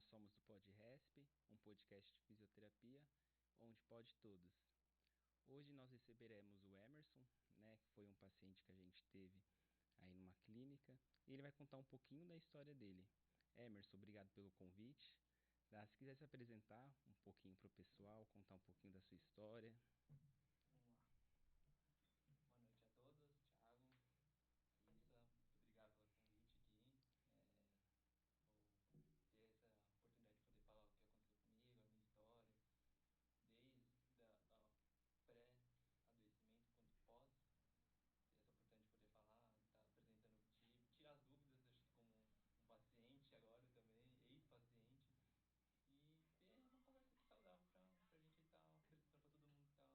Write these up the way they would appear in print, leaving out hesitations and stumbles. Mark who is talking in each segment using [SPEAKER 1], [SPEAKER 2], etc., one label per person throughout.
[SPEAKER 1] somos do PodResp, um podcast de fisioterapia, onde pode todos. Hoje nós receberemos o Emerson, né, que foi um paciente que a gente teve aí numa clínica, e ele vai contar um pouquinho da história dele. Emerson, obrigado pelo convite. Se quiser se apresentar um pouquinho para o pessoal, contar um pouquinho da sua história.
[SPEAKER 2] Vamos lá. Boa noite a todos. Thiago, Issa, muito obrigado pelo convite aqui. Vou ter essa oportunidade de poder falar o que aconteceu comigo, a minha história, desde a pré-adoecimento quanto pós. Ter essa oportunidade de poder falar, estar apresentando o que tive, tirar as dúvidas, acho que como um paciente agora também, ex-paciente, e ter uma conversa aqui saudável para a gente estar apresentando para todo mundo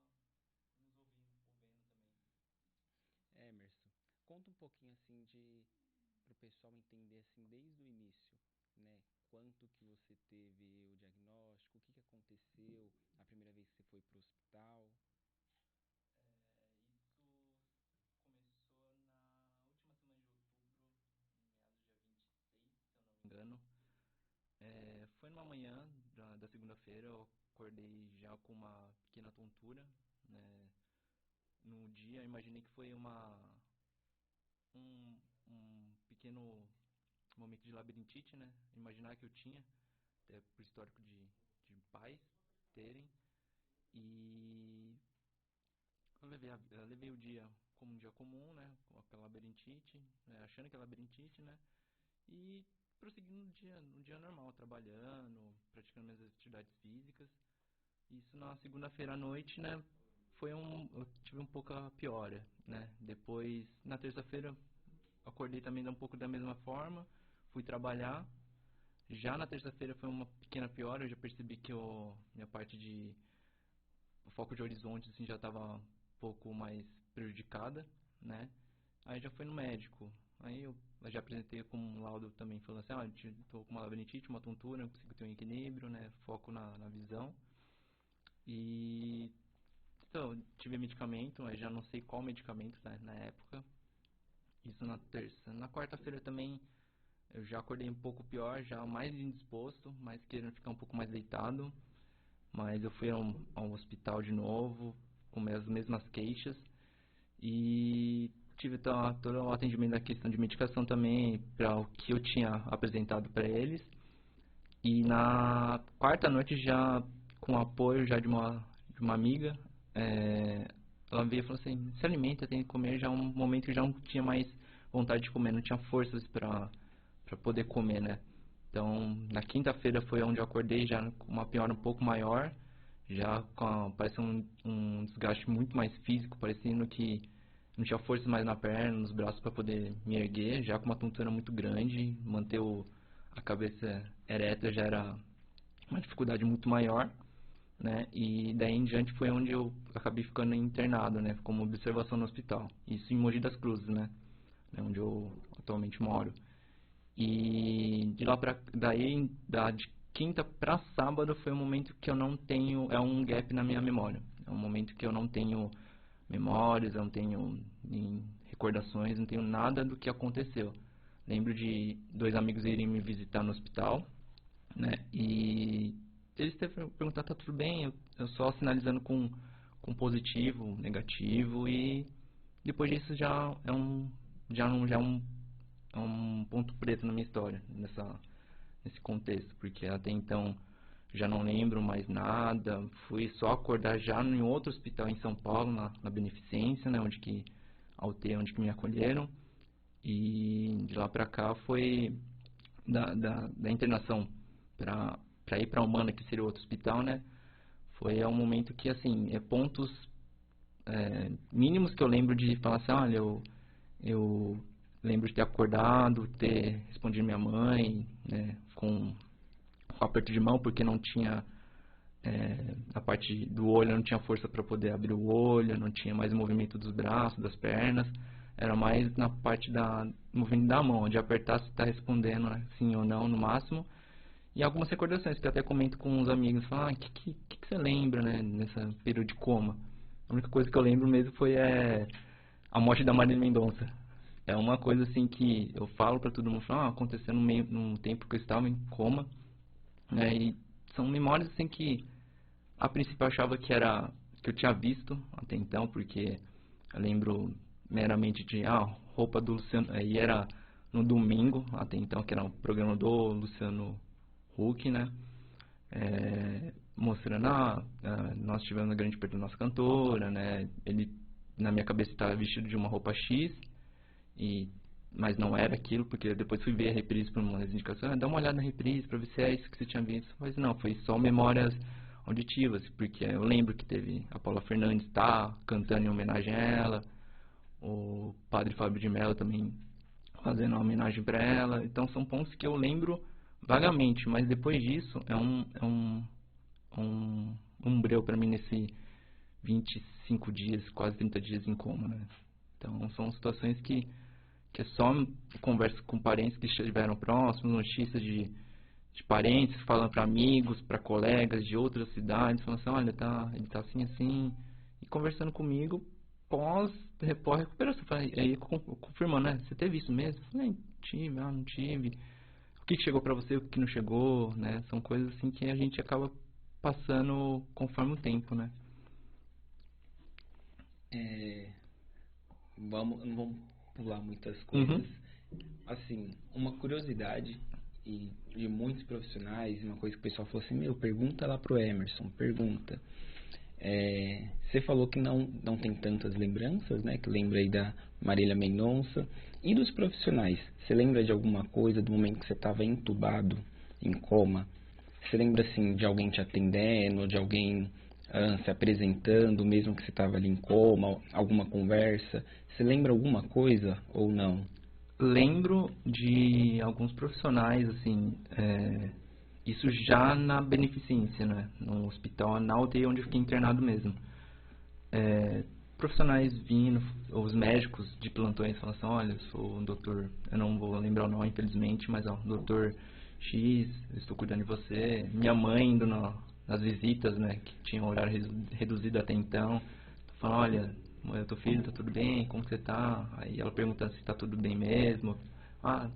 [SPEAKER 2] que está nos ouvindo ou vendo também.
[SPEAKER 1] Emerson, conta um pouquinho assim para o pessoal entender assim desde o início, né? Quanto que você teve o diagnóstico, o que aconteceu, a primeira vez que você foi para o hospital?
[SPEAKER 2] Isso começou na última semana de outubro, meados do dia 26, se eu não me engano. Foi numa manhã da segunda-feira, eu acordei já com uma pequena tontura, né? No dia, imaginei que foi um pequeno momento de labirintite, né? Imaginar que eu tinha, até por histórico de pais terem. E eu levei o dia como um dia comum, né? Com aquela labirintite, né? Achando que é labirintite, né? E prosseguindo no dia normal, trabalhando, praticando minhas atividades físicas. Isso na segunda-feira à noite, né? Eu tive um pouco a piora, né? Depois, na terça-feira, acordei também um pouco da mesma forma, fui trabalhar. Já na terça-feira foi uma pequena piora, eu já percebi que minha parte de o foco de horizonte assim, já estava um pouco mais prejudicada, né? Aí já fui no médico. Aí eu já apresentei com um laudo também, falando assim, estou com uma labirintite, uma tontura, não consigo ter um equilíbrio, né? Foco na visão. E então, eu tive medicamento, mas já não sei qual medicamento, né, na época. Isso na terça. Na quarta-feira também eu já acordei um pouco pior, já mais indisposto, mais querendo ficar um pouco mais deitado. Mas eu fui ao hospital de novo, com as mesmas queixas. E tive todo o atendimento da questão de medicação também, para o que eu tinha apresentado para eles. E na quarta noite, já com o apoio já de uma amiga, ela veio e falou assim, se alimenta, tem que comer. Já um momento que já não tinha mais vontade de comer, não tinha forças para poder comer, né? Então, na quinta-feira foi onde eu acordei já com uma piora um pouco maior, já parece um desgaste muito mais físico, parecendo que não tinha força mais na perna, nos braços para poder me erguer, já com uma tontura muito grande, manter a cabeça ereta já era uma dificuldade muito maior, né? E daí em diante foi onde eu acabei ficando internado, né? Como observação no hospital. Isso em Mogi das Cruzes, né? Onde eu atualmente moro. E de lá de quinta para sábado foi um momento que eu não tenho, é um gap na minha memória. É um momento que eu não tenho memórias, eu não tenho nem recordações, não tenho nada do que aconteceu. Lembro de dois amigos irem me visitar no hospital, né? E eles perguntar, tá tudo bem? Eu só sinalizando com positivo, negativo, e depois disso já é um ponto preto na minha história, nesse contexto, porque até então já não lembro mais nada, fui só acordar já em outro hospital em São Paulo, na Beneficência, né, a UTI onde que me acolheram, e de lá pra cá foi da internação para ir para Humana, que seria outro hospital, né, foi um momento que, assim, pontos mínimos que eu lembro de falar assim, olha, eu lembro de ter acordado, ter respondido minha mãe, né, com aperto de mão, porque não tinha, a parte do olho, eu não tinha força para poder abrir o olho, não tinha mais movimento dos braços, das pernas, era mais na parte do movimento da mão, de apertar se está respondendo, né, sim ou não, no máximo. E algumas recordações que eu até comento com uns amigos, falam, que você lembra, né, nessa período de coma? A única coisa que eu lembro mesmo foi a morte da Marília Mendonça. É uma coisa assim que eu falo pra todo mundo, aconteceu num tempo que eu estava em coma, né? E são memórias assim que a princípio eu achava que eu tinha visto até então, porque eu lembro meramente de roupa do Luciano, aí era no domingo até então, que era um programa do Luciano Huck, né? Mostrando, nós tivemos uma grande perda da nossa cantora, né? Ele, na minha cabeça, estava vestido de uma roupa X, mas não era aquilo, porque depois fui ver a reprise por umas indicações, dá uma olhada na reprise para ver se é isso que você tinha visto. Mas não, foi só memórias auditivas, porque eu lembro que teve a Paula Fernandes cantando em homenagem a ela, o Padre Fábio de Mello também fazendo uma homenagem para ela. Então são pontos que eu lembro vagamente, mas depois disso é um breu para mim nesse 25 dias, quase 30 dias em coma, né? Então são situações que é só conversa com parentes que estiveram próximos, notícias de parentes falando para amigos, para colegas de outras cidades, falando assim, olha, ele tá assim, assim, e conversando comigo pós-recuperação. Aí confirmando, né? Você teve isso mesmo? Eu falei, tive, não tive. O que chegou para você, o que não chegou, né? São coisas assim que a gente acaba passando conforme o tempo, né?
[SPEAKER 1] Não vamos pular muitas coisas. Assim, uma curiosidade e de muitos profissionais, uma coisa que o pessoal falou assim, pergunta lá pro Emerson, pergunta. Você falou que não tem tantas lembranças, né? Que lembra aí da Marília Mendonça. E dos profissionais? Você lembra de alguma coisa do momento que você estava entubado, em coma? Você lembra, assim, de alguém te atendendo, de alguém se apresentando, mesmo que você estava ali em coma, alguma conversa? Você lembra alguma coisa ou não?
[SPEAKER 2] Lembro de alguns profissionais, assim, isso já na beneficência, né? No hospital, na UTI onde eu fiquei internado mesmo. Profissionais vindo, os médicos de plantões falando assim, olha, eu sou um doutor, eu não vou lembrar o nome, infelizmente, mas doutor X, eu estou cuidando de você. Minha mãe indo nas visitas, né, que tinha um horário reduzido até então, falando, olha, teu filho, tá tudo bem, como que você tá? Aí ela perguntando se tá tudo bem mesmo. Tá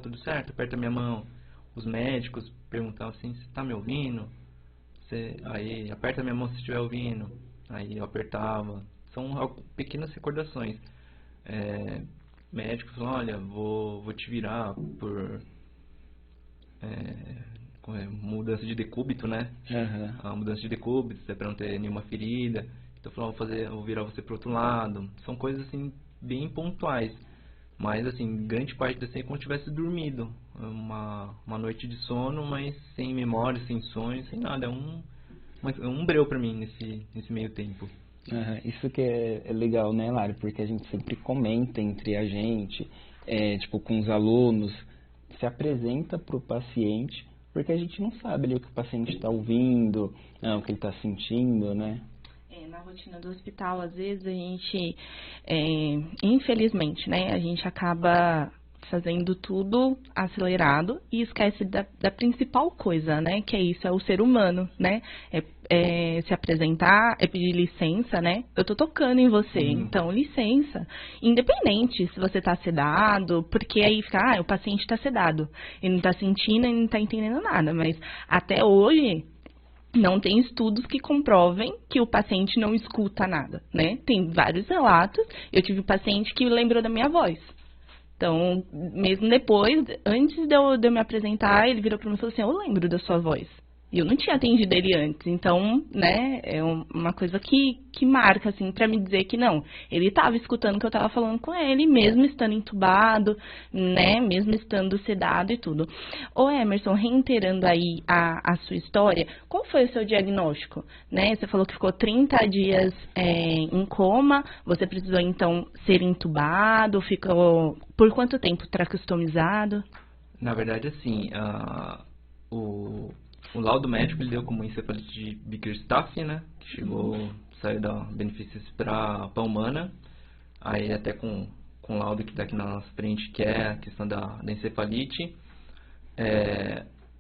[SPEAKER 2] tudo certo, aperta minha mão. Os médicos perguntavam assim, você tá me ouvindo? Aí, aperta minha mão se estiver ouvindo. Aí eu apertava. São pequenas recordações. Médicos falam, olha, vou te virar por mudança de decúbito, né? A mudança de decúbito, é para não ter nenhuma ferida. Então falou, vou virar você pro outro lado. São coisas assim bem pontuais. Mas assim, grande parte desse é como se tivesse dormido. Uma noite de sono, mas sem memória, sem sonhos, sem nada. É um breu pra mim nesse meio tempo.
[SPEAKER 1] Isso que é legal, né, Lari? Porque a gente sempre comenta entre a gente, tipo, com os alunos, se apresenta pro paciente, porque a gente não sabe ali o que o paciente está ouvindo, o que ele está sentindo, né?
[SPEAKER 3] Na rotina do hospital, às vezes a gente, infelizmente, né, a gente acaba fazendo tudo acelerado e esquece da principal coisa, né, que é isso, é o ser humano, né, se apresentar, pedir licença, né, eu tô tocando em você, então licença, independente se você tá sedado, porque aí fica, o paciente tá sedado, ele não tá sentindo, ele não tá entendendo nada, mas até hoje não tem estudos que comprovem que o paciente não escuta nada, né? Tem vários relatos. Eu tive um paciente que lembrou da minha voz. Então, mesmo depois, antes de eu me apresentar, ele virou para mim e falou assim, eu lembro da sua voz. E eu não tinha atendido ele antes. Então, né, é uma coisa que marca, assim, para me dizer que não. Ele estava escutando o que eu estava falando com ele, mesmo estando entubado, né, mesmo estando sedado e tudo. Ô Emerson, reiterando aí a sua história, qual foi o seu diagnóstico? Né? Você falou que ficou 30 dias em coma, você precisou, então, ser entubado, ficou por quanto tempo traqueostomizado?
[SPEAKER 2] Na verdade, assim, o laudo médico ele deu como encefalite de Bickerstaff, né? Que saiu da beneficência para humana. Aí até com o laudo que está aqui na nossa frente, que é a questão da encefalite.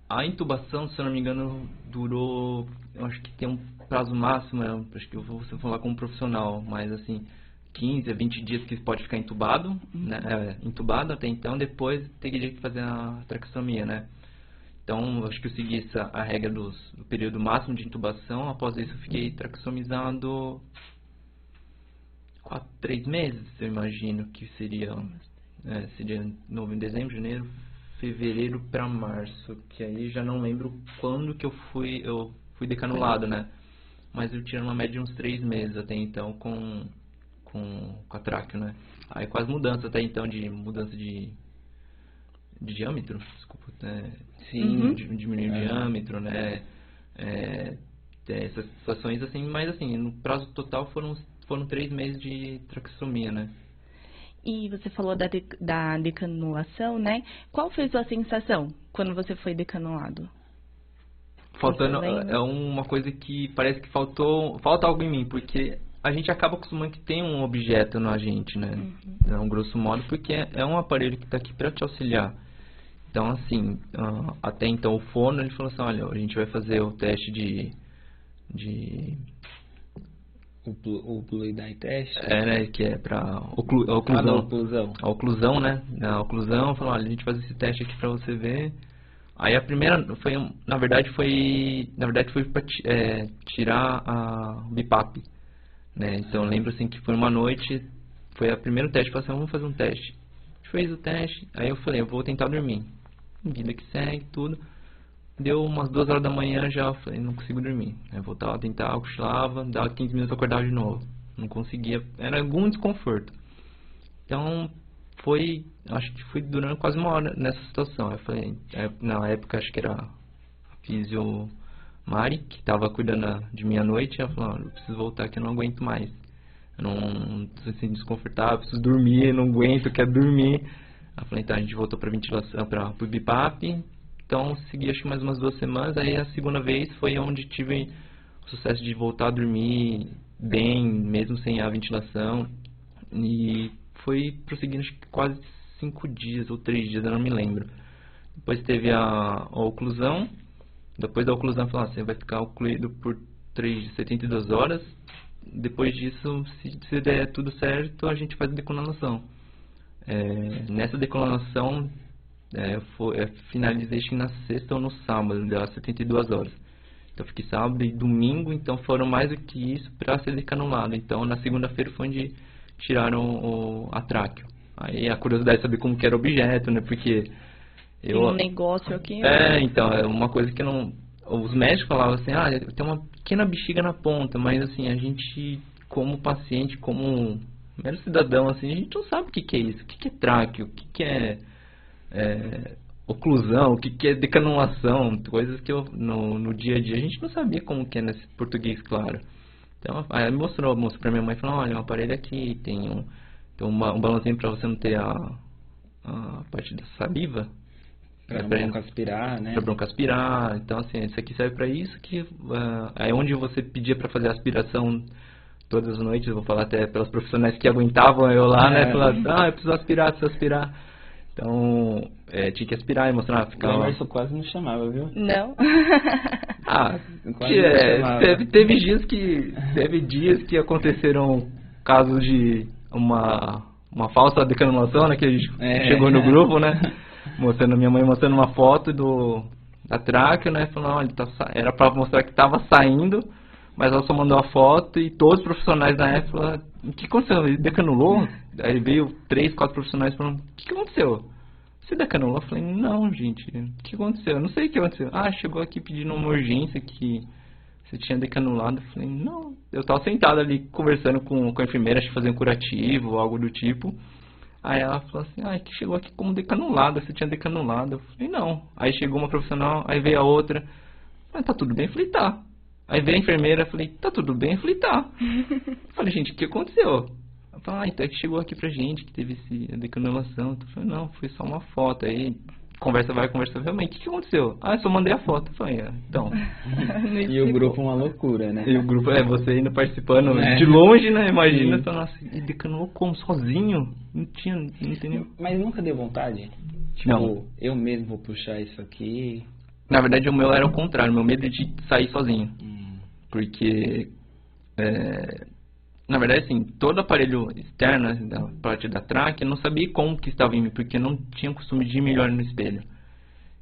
[SPEAKER 2] A intubação, se eu não me engano, durou, eu acho que tem um prazo máximo, acho que eu vou falar como profissional, mas assim, 15 a 20 dias que pode ficar entubado, né? Entubado até então, depois teria que fazer a traqueostomia, né? Então, acho que eu segui a regra do período máximo de intubação. Após isso, eu fiquei traqueostomizado 3 meses, eu imagino que seria novembro, dezembro, janeiro, fevereiro para março, que aí já não lembro quando que eu fui decanulado, né? Mas eu tinha uma média de uns 3 meses até então com a tráqueo, né? Aí com as mudanças até então, mudança de diâmetro, desculpa,
[SPEAKER 1] Sim.
[SPEAKER 2] Diminuir o diâmetro, né? Essas situações assim, mas assim, no prazo total foram 3 meses de traqueostomia, né?
[SPEAKER 3] E você falou da decanulação, né? Qual foi a sua sensação quando você foi decanulado?
[SPEAKER 2] Faltando, é uma coisa que parece que falta algo em mim, porque a gente acaba acostumando que tem um objeto na gente, né? É um grosso modo, porque é um aparelho que está aqui para te auxiliar. Então, assim, até então o fono, ele falou assim, olha, a gente vai fazer o teste
[SPEAKER 1] O Blue Dye Test?
[SPEAKER 2] né, que é para oclusão.
[SPEAKER 1] Oclusão.
[SPEAKER 2] A oclusão, né? A oclusão, falou, olha, a gente faz esse teste aqui para você ver. Aí a primeira foi, na verdade foi para tirar o BIPAP, né? Então eu lembro assim que foi uma noite, foi a primeiro teste, falei assim, vamos fazer um teste. A gente fez o teste, aí eu falei, eu vou tentar dormir. Vida que segue, tudo. Deu umas 2 horas da manhã já, eu falei, não consigo dormir. Aí voltava a tentar, cochilava, dava 15 minutos, eu acordava de novo. Não conseguia, era algum desconforto. Então, acho que foi durando quase uma hora nessa situação. Eu falei, na época acho que era a fisio Mari, que estava cuidando de mim à noite. Ela falou, eu preciso voltar que eu não aguento mais. Eu não estou sentindo desconfortável, preciso dormir, eu não aguento, quero dormir. Eu falei, então a gente voltou para ventilação, para o BIPAP. Então, segui acho que mais umas 2 semanas. Aí a segunda vez foi onde tive o sucesso de voltar a dormir bem, mesmo sem a ventilação. E foi prosseguindo acho que quase 5 dias ou 3 dias, eu não me lembro. Depois teve a oclusão. Depois da oclusão, falou, você vai ficar ocluído por 72 horas. Depois disso, se der tudo certo, a gente faz a decanulação. Nessa decanulação, finalizei acho que na sexta ou no sábado, deu 72 horas. Então, fiquei sábado e domingo, então foram mais do que isso para ser decanulado. Então, na segunda-feira foi onde tiraram a tráqueo. Aí a curiosidade de saber como que era o objeto, né? Porque
[SPEAKER 3] tem um negócio aqui.
[SPEAKER 2] Então, é uma coisa que não... Os médicos falavam assim, tem uma pequena bexiga na ponta, mas assim, a gente, como paciente, como mero cidadão, assim, a gente não sabe o que é isso, o que é tráqueo, o que é oclusão, o que é decanulação, coisas que no dia a dia a gente não sabia como que é nesse português, claro. Então, aí ela mostrou pra minha mãe, falou, olha, um aparelho aqui, tem um balãozinho pra você não ter a parte da saliva.
[SPEAKER 1] Pra broncoaspirar, né?
[SPEAKER 2] Pra broncoaspirar. Então, assim, isso aqui serve pra isso, que é onde você pedia pra fazer a aspiração todas as noites, eu vou falar até pelas profissionais que aguentavam eu lá, né? Falar, eu preciso aspirar. Então, tinha que aspirar e mostrar, ficava...
[SPEAKER 1] O Emerson quase não chamava, viu?
[SPEAKER 3] Não.
[SPEAKER 2] Teve dias que aconteceram casos de uma falsa decanulação, né? Que a gente chegou no grupo, né? Minha mãe mostrando uma foto da tráqueo, né? Falando, olha, era pra mostrar que tava saindo, mas ela só mandou a foto e todos os profissionais da época falaram, o que aconteceu? Ele decanulou? Aí veio 3, 4 profissionais falando, o que aconteceu? Você decanulou? Eu falei, não, gente, o que aconteceu? Eu não sei o que aconteceu. Chegou aqui pedindo uma urgência que você tinha decanulado. Eu falei, não, eu tava sentado ali conversando com a enfermeira, acho que fazendo curativo, algo do tipo. Aí ela falou assim, que chegou aqui como decanulada, você tinha decanulado. Eu falei, não. Aí chegou uma profissional, aí veio a outra. Tá tudo bem? Eu falei, tá. Aí veio a enfermeira, eu falei, tá tudo bem? Eu falei, tá. Eu falei, gente, o que aconteceu? Ela falou, então é que chegou aqui pra gente, que teve a decanulação. Eu falei, não, foi só uma foto. Aí conversa vai, conversa vai, mas o que aconteceu? Eu só mandei a foto. Eu falei, então.
[SPEAKER 1] E o grupo uma loucura, né?
[SPEAKER 2] E o grupo, você ainda participando de longe, né? Imagina, então, nossa, e decanulou como? Sozinho? Não entendeu?
[SPEAKER 1] Mas nunca deu vontade? Tipo,
[SPEAKER 2] não.
[SPEAKER 1] Eu mesmo vou puxar isso aqui.
[SPEAKER 2] Na verdade, o meu era o contrário, meu medo de sair sozinho. Porque, na verdade, assim, todo aparelho externo da parte da tráquea, eu não sabia como que estava em mim, porque eu não tinha o costume de ir melhor no espelho.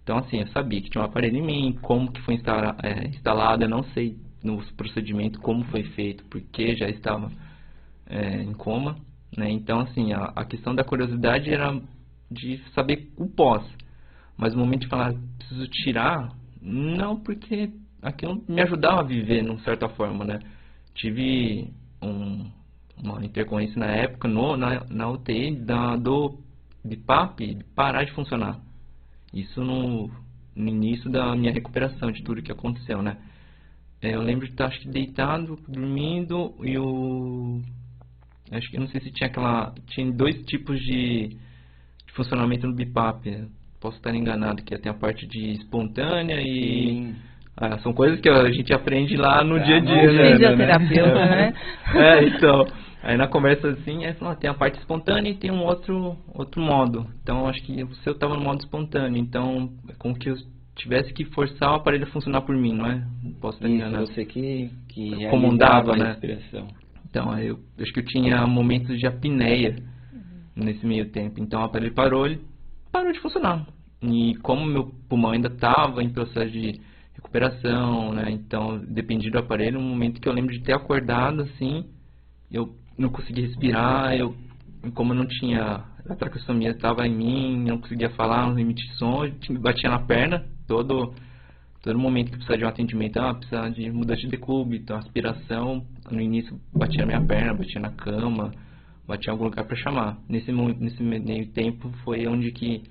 [SPEAKER 2] Então, assim, eu sabia que tinha um aparelho em mim, como que foi instalado, eu não sei no procedimento como foi feito, porque já estava em coma, né? Então, assim, a questão da curiosidade era de saber o pós, mas no momento de falar, preciso tirar, não, porque aquilo me ajudava a viver, de certa forma, né? Tive uma intercorrência na época, na UTI, do BIPAP parar de funcionar. Isso no início da minha recuperação, de tudo que aconteceu, né? Eu lembro de estar, acho que, deitado, dormindo, e acho que, eu não sei se tinha dois tipos de funcionamento no BIPAP. Posso estar enganado, que tem a parte de espontânea e... são coisas que a gente aprende lá no dia a dia, né?
[SPEAKER 3] Fisioterapeuta, né?
[SPEAKER 2] Então... Aí na conversa assim, tem a parte espontânea e tem um outro modo. Então acho que o seu estava no modo espontâneo. Então é como que eu tivesse que forçar o aparelho a funcionar por mim, não é? Não posso estar enganado.
[SPEAKER 1] Você que
[SPEAKER 2] comandava,
[SPEAKER 1] a
[SPEAKER 2] né?
[SPEAKER 1] respiração.
[SPEAKER 2] Então aí eu acho que eu tinha momentos de apneia nesse meio tempo. Então o aparelho ele parou de funcionar. E como meu pulmão ainda estava em processo de recuperação, né? Então dependia do aparelho. Um momento que eu lembro de ter acordado assim, eu não conseguia respirar, como eu não tinha, a traqueostomia estava em mim, não conseguia falar, não emitia som, batia na perna, todo momento que precisava de um atendimento, precisava de mudança de decúbito, aspiração, no início batia na minha perna, batia na cama, batia em algum lugar para chamar. Nesse meio tempo foi onde que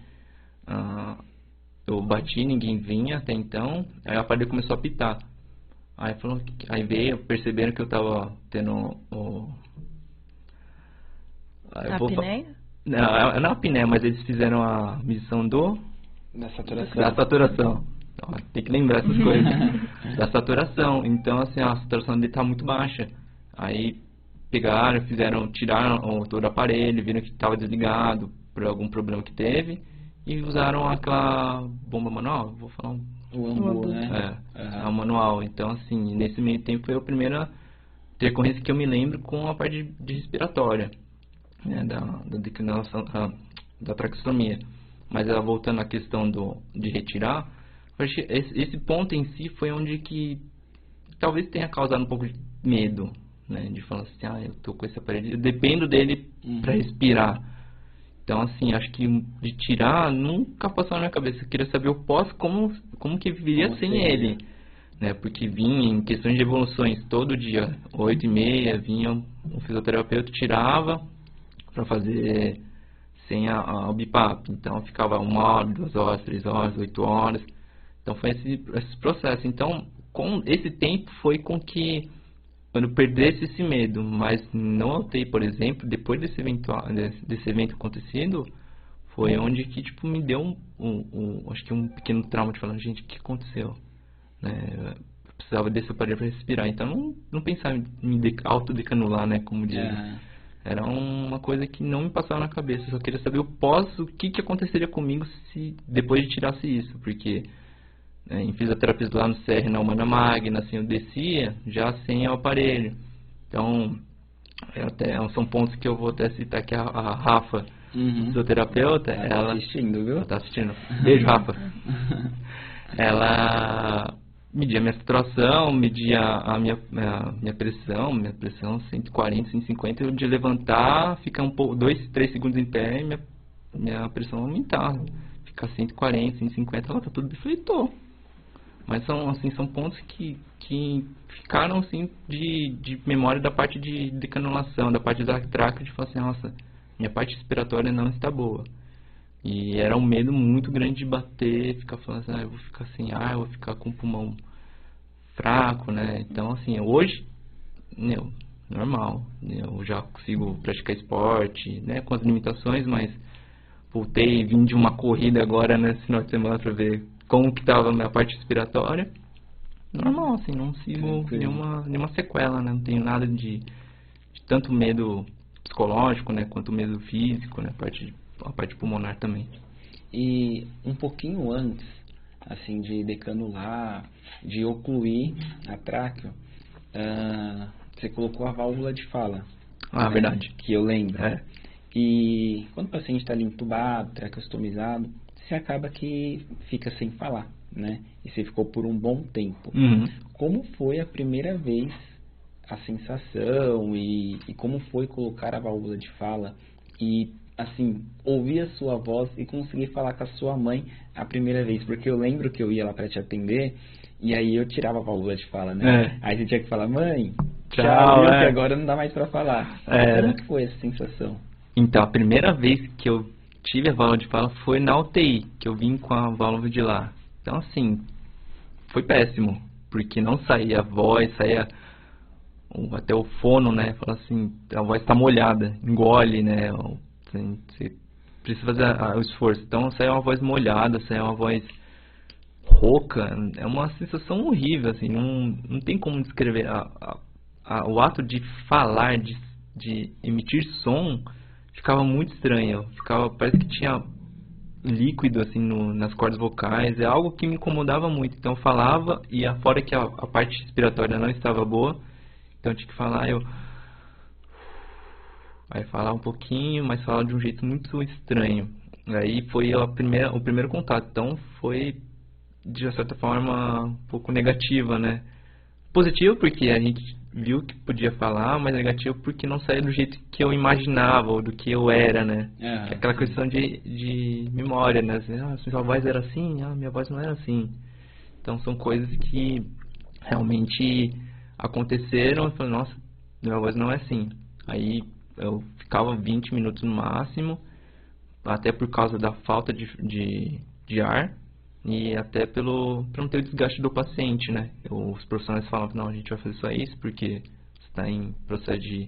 [SPEAKER 2] eu bati, ninguém vinha até então, aí o aparelho começou a apitar. Aí veio, perceberam que eu estava tendo
[SPEAKER 3] apneia?
[SPEAKER 2] Não é apneia, mas eles fizeram a medição
[SPEAKER 1] da saturação.
[SPEAKER 2] Da saturação. Então, tem que lembrar essas coisas. Da saturação. Então, assim, a saturação dele está muito baixa. Aí pegaram, tiraram todo o aparelho, viram que estava desligado por algum problema que teve e usaram aquela bomba manual. Vou falar
[SPEAKER 1] o ambu, né?
[SPEAKER 2] A manual. Então, assim, nesse meio tempo foi a primeira intercorrência que eu me lembro com a parte de respiratória, né, da declinação, da traqueostomia. Mas voltando à questão de retirar, acho que esse ponto em si foi onde que talvez tenha causado um pouco de medo, né, de falar assim, eu tô com esse aparelho, eu dependo dele para respirar. Então, assim, acho que de tirar nunca passou na minha cabeça. Eu queria saber o pós, como que viria sem ele, né? Porque vinha em questões de evoluções, todo dia, 8h30, vinha um fisioterapeuta, tirava para fazer sem o BIPAP. Então, ficava 1 hora, 2 horas, 3 horas, 8 horas. Então, foi esse processo. Então, com esse tempo foi com que eu perdesse esse medo, mas não UTI, por exemplo, depois desse evento acontecido, foi onde que tipo me deu acho que um pequeno trauma de falar, gente, o que aconteceu? Né? Eu precisava desse aparelho para respirar, então não pensava em me autodecanular, né, como dizem. Era uma coisa que não me passava na cabeça, eu só queria saber o que aconteceria comigo se depois de tirasse isso, porque em fisioterapia lá no CR, na Humana Magna, assim, eu descia já sem o aparelho. Então, são pontos que eu vou até citar que a Rafa, fisioterapeuta, ela
[SPEAKER 1] tá assistindo, viu?
[SPEAKER 2] Ela tá assistindo. Beijo, Rafa. Ela media a minha saturação, media a minha pressão 140, 150, eu de levantar, ficar 2, 3 segundos em pé e minha pressão aumentar. Ficar 140, 150, ela tá tudo defleitou. Mas são pontos que ficaram assim de memória da parte de decanulação, da parte da tráqueo, de falar assim, nossa, minha parte respiratória não está boa. E era um medo muito grande de bater, ficar falando assim, eu vou ficar sem ar, eu vou ficar com o pulmão fraco, né? Então, assim, hoje, normal, eu já consigo praticar esporte, né, com as limitações, mas voltei, vim de uma corrida agora nesse final de semana para ver como que estava a minha parte respiratória. Normal, assim, não sigo nenhuma sequela, né? Não tenho nada de tanto medo psicológico, né? Quanto medo físico, né? A parte pulmonar também.
[SPEAKER 1] E um pouquinho antes, assim, de decanular, de ocluir a tráqueo, você colocou a válvula de fala.
[SPEAKER 2] Ah, né? Verdade.
[SPEAKER 1] Que eu lembro. E quando o paciente está ali entubado, traqueostomizado, você acaba que fica sem falar, né? E você ficou por um bom tempo. Como foi a primeira vez, a sensação e como foi colocar a válvula de fala e, assim, ouvir a sua voz e conseguir falar com a sua mãe a primeira vez? Porque eu lembro que eu ia lá pra te atender e aí eu tirava a válvula de fala, né? Aí você tinha que falar, mãe, tchau, que agora não dá mais pra falar. Como que foi essa sensação?
[SPEAKER 2] Então, a primeira vez que eu tive a válvula de fala foi na UTI, que eu vim com a válvula de lá. Então, assim, foi péssimo, porque não saía a voz, saía até o fono, né? Fala assim, a voz tá molhada, engole, né? Você precisa fazer o esforço. Então, saía uma voz molhada, saía uma voz rouca. É uma sensação horrível, assim, não tem como descrever. O ato de falar, de emitir som, ficava muito estranho. Parece que tinha líquido assim nas cordas vocais. É algo que me incomodava muito. Então eu falava e fora que a parte respiratória não estava boa, então eu tinha que falar, aí falar um pouquinho, mas falar de um jeito muito estranho. Aí foi o primeiro contato. Então foi, de uma certa forma, um pouco negativa, né? Positivo porque a gente viu que podia falar, mas negativo porque não saía do jeito que eu imaginava ou do que eu era, né? Aquela questão de memória, né? Assim, sua voz era assim, minha voz não era assim. Então são coisas que realmente aconteceram. Eu falei, nossa, minha voz não é assim. Aí eu ficava 20 minutos no máximo, até por causa da falta de ar. E até para não ter o desgaste do paciente, né? Os profissionais falam que não, a gente vai fazer só isso porque você está em processo de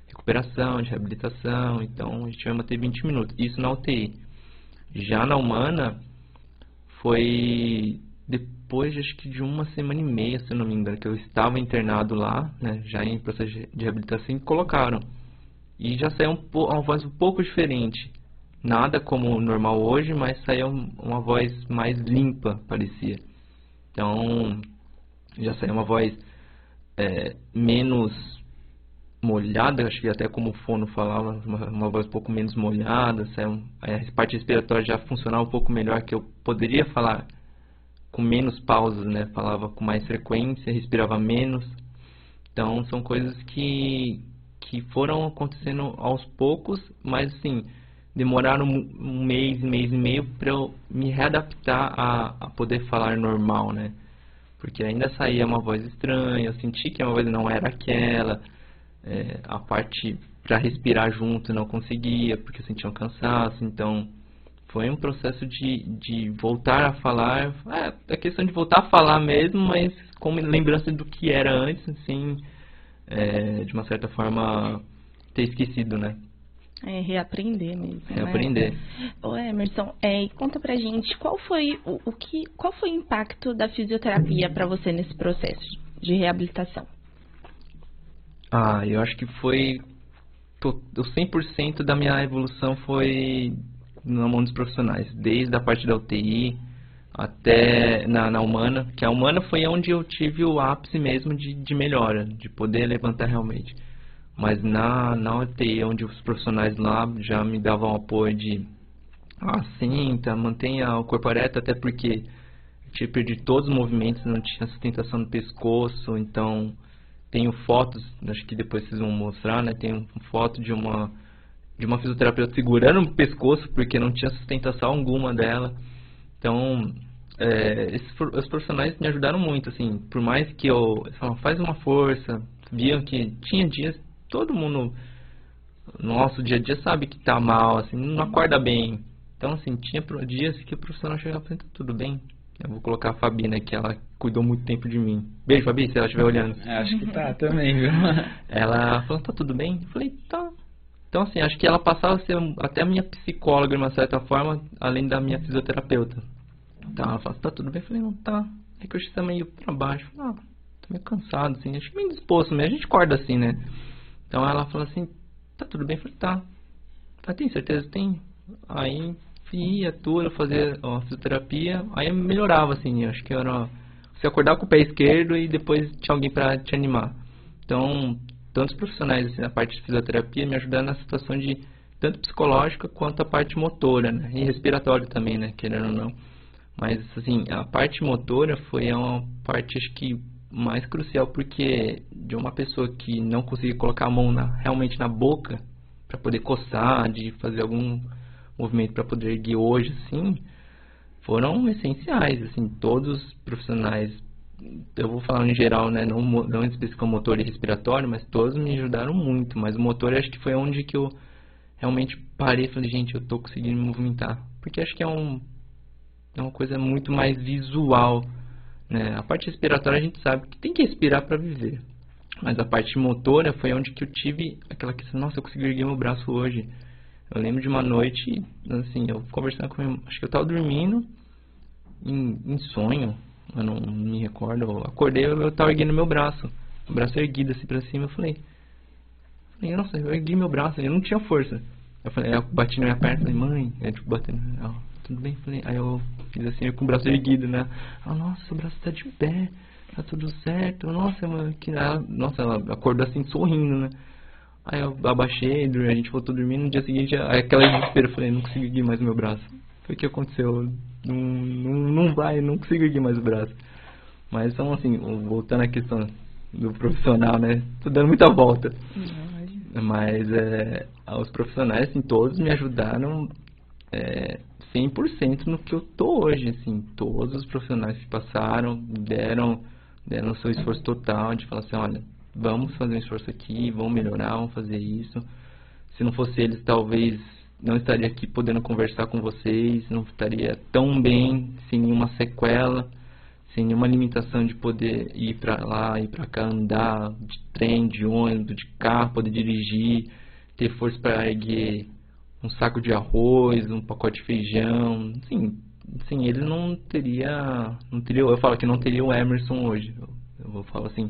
[SPEAKER 2] recuperação, de reabilitação, então a gente vai manter 20 minutos. Isso na UTI. Já na Humana, foi depois, acho que de 1,5 se eu não me engano, que eu estava internado lá, né? Já em processo de reabilitação, e colocaram. E já saiu uma voz um pouco diferente. Nada como normal hoje, mas saiu uma voz mais limpa, parecia. Então, já saiu uma voz menos molhada, acho que até como o fono falava, uma voz um pouco menos molhada. A parte respiratória já funcionava um pouco melhor, que eu poderia falar com menos pausas, né? Falava com mais frequência, respirava menos. Então, são coisas que foram acontecendo aos poucos, mas assim, demoraram um mês e meio para eu me readaptar a poder falar normal, né? Porque ainda saía uma voz estranha, eu senti que a voz não era aquela, a parte para respirar junto não conseguia, porque eu sentia um cansaço. Então foi um processo de voltar a falar, é questão de voltar a falar mesmo, mas com lembrança do que era antes, assim, de uma certa forma ter esquecido, né?
[SPEAKER 3] Reaprender mesmo.
[SPEAKER 2] Reaprender.
[SPEAKER 3] Né? Ô Emerson, conta pra gente qual foi o impacto da fisioterapia para você nesse processo de reabilitação?
[SPEAKER 2] Eu acho que foi o 100% da minha evolução foi na mão dos profissionais, desde a parte da UTI até na Humana, que a Humana foi onde eu tive o ápice mesmo de melhora, de poder levantar realmente. Mas na UTI, onde os profissionais lá já me davam apoio de senta, mantenha o corpo ereto, até porque eu tinha perdido todos os movimentos, não tinha sustentação no pescoço. Então tenho fotos, acho que depois vocês vão mostrar, né? Tenho foto de uma fisioterapeuta segurando o pescoço porque não tinha sustentação alguma dela. Então os profissionais me ajudaram muito, assim, por mais que eles falavam, faz uma força, viam que tinha dias, todo mundo no nosso dia a dia sabe que tá mal, assim, não acorda bem. Então, assim, tinha dias que o profissional chegava e falava, tudo bem, eu vou colocar a Fabi, né, que ela cuidou muito tempo de mim. Beijo, Fabi, se ela estiver olhando.
[SPEAKER 1] Acho que tá também, viu?
[SPEAKER 2] Ela falou, tá tudo bem? Eu falei, tá. Então, assim, acho que ela passava a ser até a minha psicóloga, de uma certa forma, além da minha fisioterapeuta. Então, ela falou, tá tudo bem? Eu falei, não, tá. É que eu estou meio pra baixo. Tô meio cansado, assim, acho que meio disposto mesmo. A gente acorda assim, né? Então ela falou assim, tá tudo bem? Eu falei, tá. Tem certeza? Tem. Aí ia tudo, fazer a fisioterapia, aí melhorava, assim, acho que era você acordar com o pé esquerdo e depois tinha alguém pra te animar. Então, tantos profissionais, assim, na parte de fisioterapia me ajudaram na situação de tanto psicológica quanto a parte motora, né? E respiratória também, né? Querendo ou não. Mas, assim, a parte motora foi uma parte, acho que, mais crucial, porque de uma pessoa que não conseguia colocar a mão realmente na boca, para poder coçar, de fazer algum movimento para poder erguer hoje, assim, foram essenciais, assim, todos os profissionais, eu vou falar em geral, né, não específico motor e respiratório, mas todos me ajudaram muito, mas o motor acho que foi onde que eu realmente parei e falei, gente, eu tô conseguindo me movimentar, porque acho que é uma coisa muito mais visual, né, a parte respiratória a gente sabe que tem que respirar para viver, mas a parte motora foi onde que eu tive aquela questão, nossa, eu consegui erguer meu braço hoje. Eu lembro de uma noite, assim, eu conversando com ele, acho que eu tava dormindo em sonho, eu não me recordo, eu acordei, eu tava erguendo meu braço, o braço erguido assim pra cima, eu falei, nossa, eu ergui meu braço, eu não tinha força. Eu bati na minha perna, falei, mãe, tipo, batendo, tudo bem? Falei, aí eu fiz assim, com o braço erguido, né? Nossa, seu braço tá de pé, tá tudo certo, nossa, mano, nossa, ela acordou assim, sorrindo, né? Aí eu abaixei, a gente voltou dormindo, no dia seguinte, aquela desespero, eu falei, não consigo erguer mais o meu braço. Foi o que aconteceu, não vai, não consigo erguer mais o braço. Mas então, assim, voltando à questão do profissional, né, tô dando muita volta. Mas os profissionais, assim, todos me ajudaram 100% no que eu tô hoje, assim, todos os profissionais que passaram, deram o seu esforço total de falar assim, olha, vamos fazer um esforço aqui, vamos melhorar, vamos fazer isso. Se não fosse eles, talvez não estaria aqui podendo conversar com vocês, não estaria tão bem, sem nenhuma sequela, sem nenhuma limitação de poder ir pra lá, ir pra cá, andar de trem, de ônibus, de carro, poder dirigir, ter força para erguer um saco de arroz, um pacote de feijão, assim, ele não teria, eu falo que não teria o Emerson hoje, eu vou falar assim,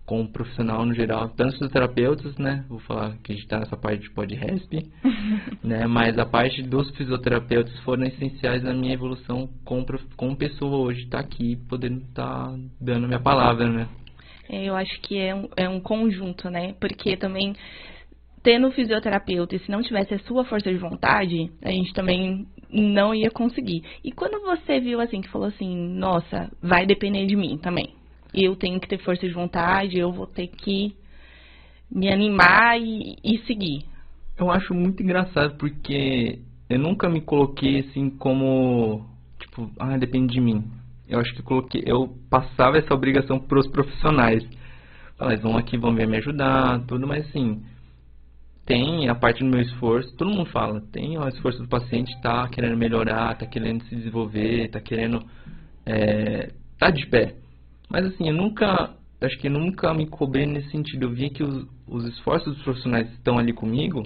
[SPEAKER 2] com o profissional no geral, tanto os fisioterapeutas, né, vou falar que a gente está nessa parte de PodResp, né, mas a parte dos fisioterapeutas foram essenciais na minha evolução como pessoa hoje, estar aqui, podendo estar dando a minha palavra, né.
[SPEAKER 3] Eu acho que é um conjunto, né, porque também tendo fisioterapeuta e se não tivesse a sua força de vontade, a gente também não ia conseguir. E quando você viu assim, que falou assim, nossa, vai depender de mim também. Eu tenho que ter força de vontade, eu vou ter que me animar e seguir.
[SPEAKER 2] Eu acho muito engraçado porque eu nunca me coloquei assim como, tipo, depende de mim. Eu acho que eu passava essa obrigação para os profissionais. Eles vão aqui, vão me ajudar, tudo, mas assim, tem a parte do meu esforço, todo mundo fala, tem o esforço do paciente, tá querendo melhorar, tá querendo se desenvolver, tá querendo, tá de pé. Mas assim, acho que nunca me cobrei nesse sentido. Eu via que os esforços dos profissionais que estão ali comigo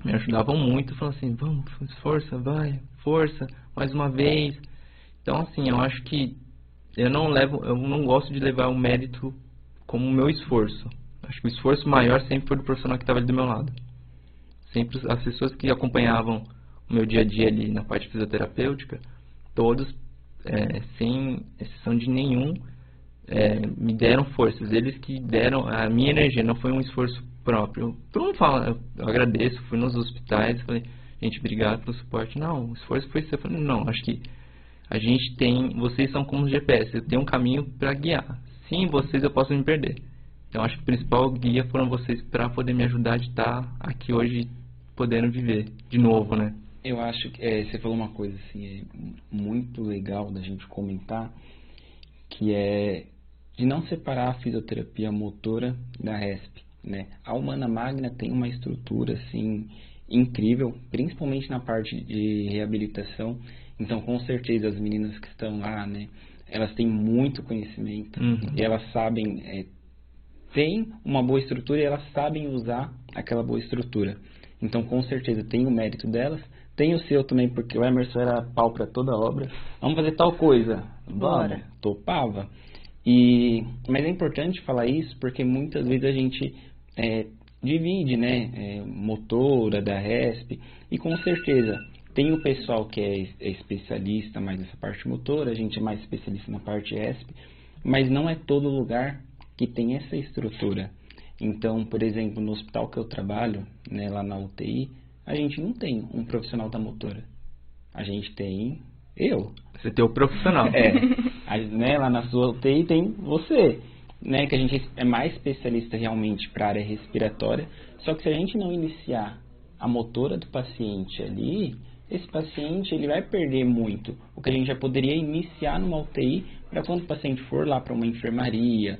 [SPEAKER 2] me ajudavam muito. Falavam assim, vamos, força, vai, força, mais uma vez. Então assim, eu acho que eu não gosto de levar o mérito como o meu esforço. Acho que o esforço maior sempre foi do profissional que estava ali do meu lado. Sempre as pessoas que acompanhavam o meu dia a dia ali na parte fisioterapêutica, todos, sem exceção de nenhum, me deram forças, eles que deram a minha energia, não foi um esforço próprio. Todo mundo fala, eu agradeço, fui nos hospitais, falei, gente, obrigado pelo suporte. Não, o esforço foi seu. Eu falei, não, acho que a gente vocês são como GPS, eu tenho um caminho para guiar. Sem vocês eu posso me perder. Então acho que o principal guia foram vocês para poder me ajudar de estar aqui hoje, podendo viver de novo, né?
[SPEAKER 1] Eu acho que você falou uma coisa assim, muito legal da gente comentar, que é de não separar a fisioterapia motora da RESP, né? A Humana Magna tem uma estrutura assim incrível, principalmente na parte de reabilitação. Então, com certeza as meninas que estão lá, né, elas têm muito conhecimento, e elas sabem, têm uma boa estrutura e elas sabem usar aquela boa estrutura. Então, com certeza tem o mérito delas. Tem o seu também, porque o Emerson era pau para toda obra. Vamos fazer tal coisa.
[SPEAKER 3] Bora.
[SPEAKER 1] Vamos, topava. Mas é importante falar isso porque muitas vezes a gente divide, né, motora da RESP, e com certeza tem o pessoal que é especialista mais nessa parte motora, a gente é mais especialista na parte RESP, mas não é todo lugar que tem essa estrutura. Então, por exemplo, no hospital que eu trabalho, né, lá na UTI, a gente não tem um profissional da motora. A gente tem eu.
[SPEAKER 2] Você tem o profissional.
[SPEAKER 1] Né, lá na sua UTI tem você, né, que a gente é mais especialista realmente para a área respiratória. Só que se a gente não iniciar a motora do paciente ali, esse paciente ele vai perder muito. O que a gente já poderia iniciar numa UTI para quando o paciente for lá para uma enfermaria,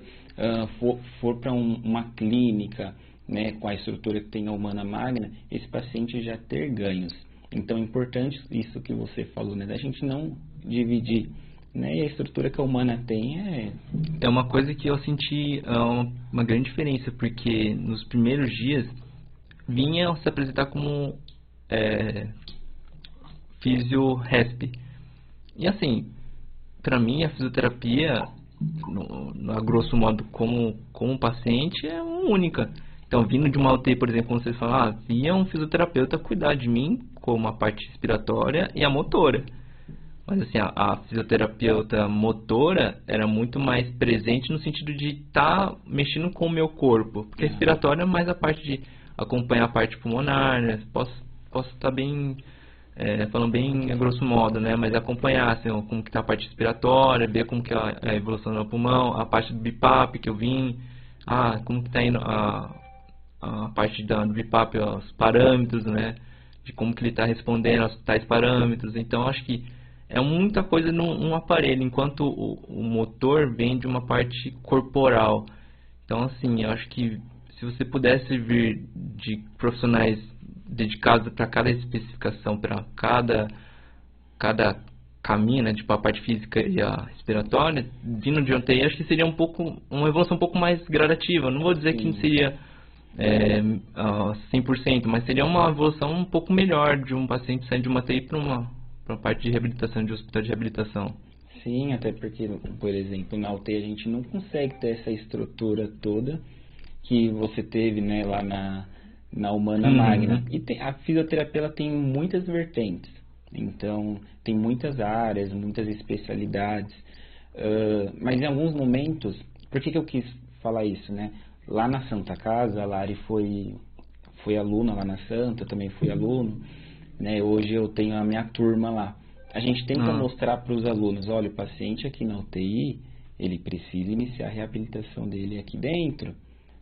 [SPEAKER 1] for para uma clínica, né, com a estrutura que tem a Humana Magna, esse paciente já ter ganhos. Então é importante isso que você falou, né, da gente não dividir, né, e a estrutura que a Humana tem
[SPEAKER 2] é uma coisa que eu senti uma grande diferença, porque nos primeiros dias vinha se apresentar como fisio-resp. E assim, para mim a fisioterapia, a grosso modo, como paciente, é única. Então, vindo de uma UTI, por exemplo, como vocês falam, vinha um fisioterapeuta cuidar de mim como a parte respiratória e a motora. Mas assim, a fisioterapeuta motora era muito mais presente no sentido de estar mexendo com o meu corpo. Porque a respiratória é mais a parte de acompanhar a parte pulmonar, né? Posso estar bem, falando bem a grosso modo, né? Mas acompanhar assim, como que está a parte respiratória, ver como que é a evolução do pulmão, a parte do BIPAP que eu vim, como que está indo a parte do BIPAP, os parâmetros, né? De como que ele está respondendo aos tais parâmetros. Então, acho que é muita coisa num aparelho, enquanto o motor vem de uma parte corporal. Então, assim, eu acho que se você pudesse vir de profissionais dedicados para cada especificação, para cada caminho, né, tipo a parte física e a respiratória, vindo de UTI, acho que seria uma evolução um pouco mais gradativa. Não vou dizer que não seria 100%, mas seria uma evolução um pouco melhor de um paciente saindo de uma UTI para uma parte de reabilitação, de hospital de reabilitação.
[SPEAKER 1] Sim, até porque, por exemplo, na UTI a gente não consegue ter essa estrutura toda que você teve, né, lá na Humana Magna. E a fisioterapia ela tem muitas vertentes, então tem muitas áreas, muitas especialidades, mas em alguns momentos, por que eu quis falar isso, né? Lá na Santa Casa, a Lari foi aluna lá na Santa, eu também fui aluno, né? Hoje eu tenho a minha turma lá. A gente tenta mostrar para os alunos, olha, o paciente aqui na UTI, ele precisa iniciar a reabilitação dele aqui dentro,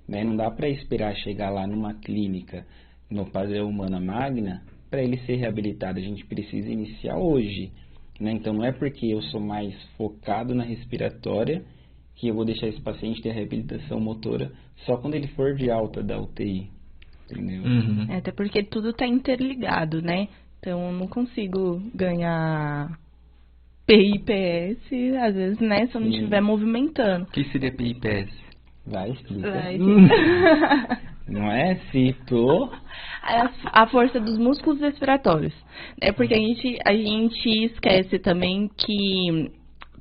[SPEAKER 1] né? Não dá para esperar chegar lá numa clínica, no padrão Humana Magna, para ele ser reabilitado. A gente precisa iniciar hoje, né? Então não é porque eu sou mais focado na respiratória que eu vou deixar esse paciente ter a reabilitação motora só quando ele for de alta da UTI, entendeu?
[SPEAKER 3] Até porque tudo está interligado, né? Então eu não consigo ganhar PIPS, às vezes, né, se eu não estiver movimentando.
[SPEAKER 2] O que seria PIPS?
[SPEAKER 1] Vai, explica.
[SPEAKER 3] Vai.
[SPEAKER 1] Não é? Citou.
[SPEAKER 3] A força dos músculos respiratórios. É porque a gente esquece também que...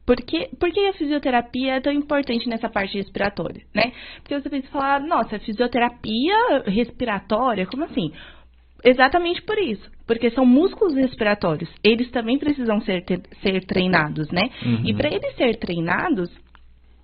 [SPEAKER 3] Por que a fisioterapia é tão importante nessa parte respiratória, né? Porque você pensa falar, nossa, fisioterapia respiratória? Como assim? Exatamente por isso. Porque são músculos respiratórios. Eles também precisam ser treinados, né? E para eles serem treinados,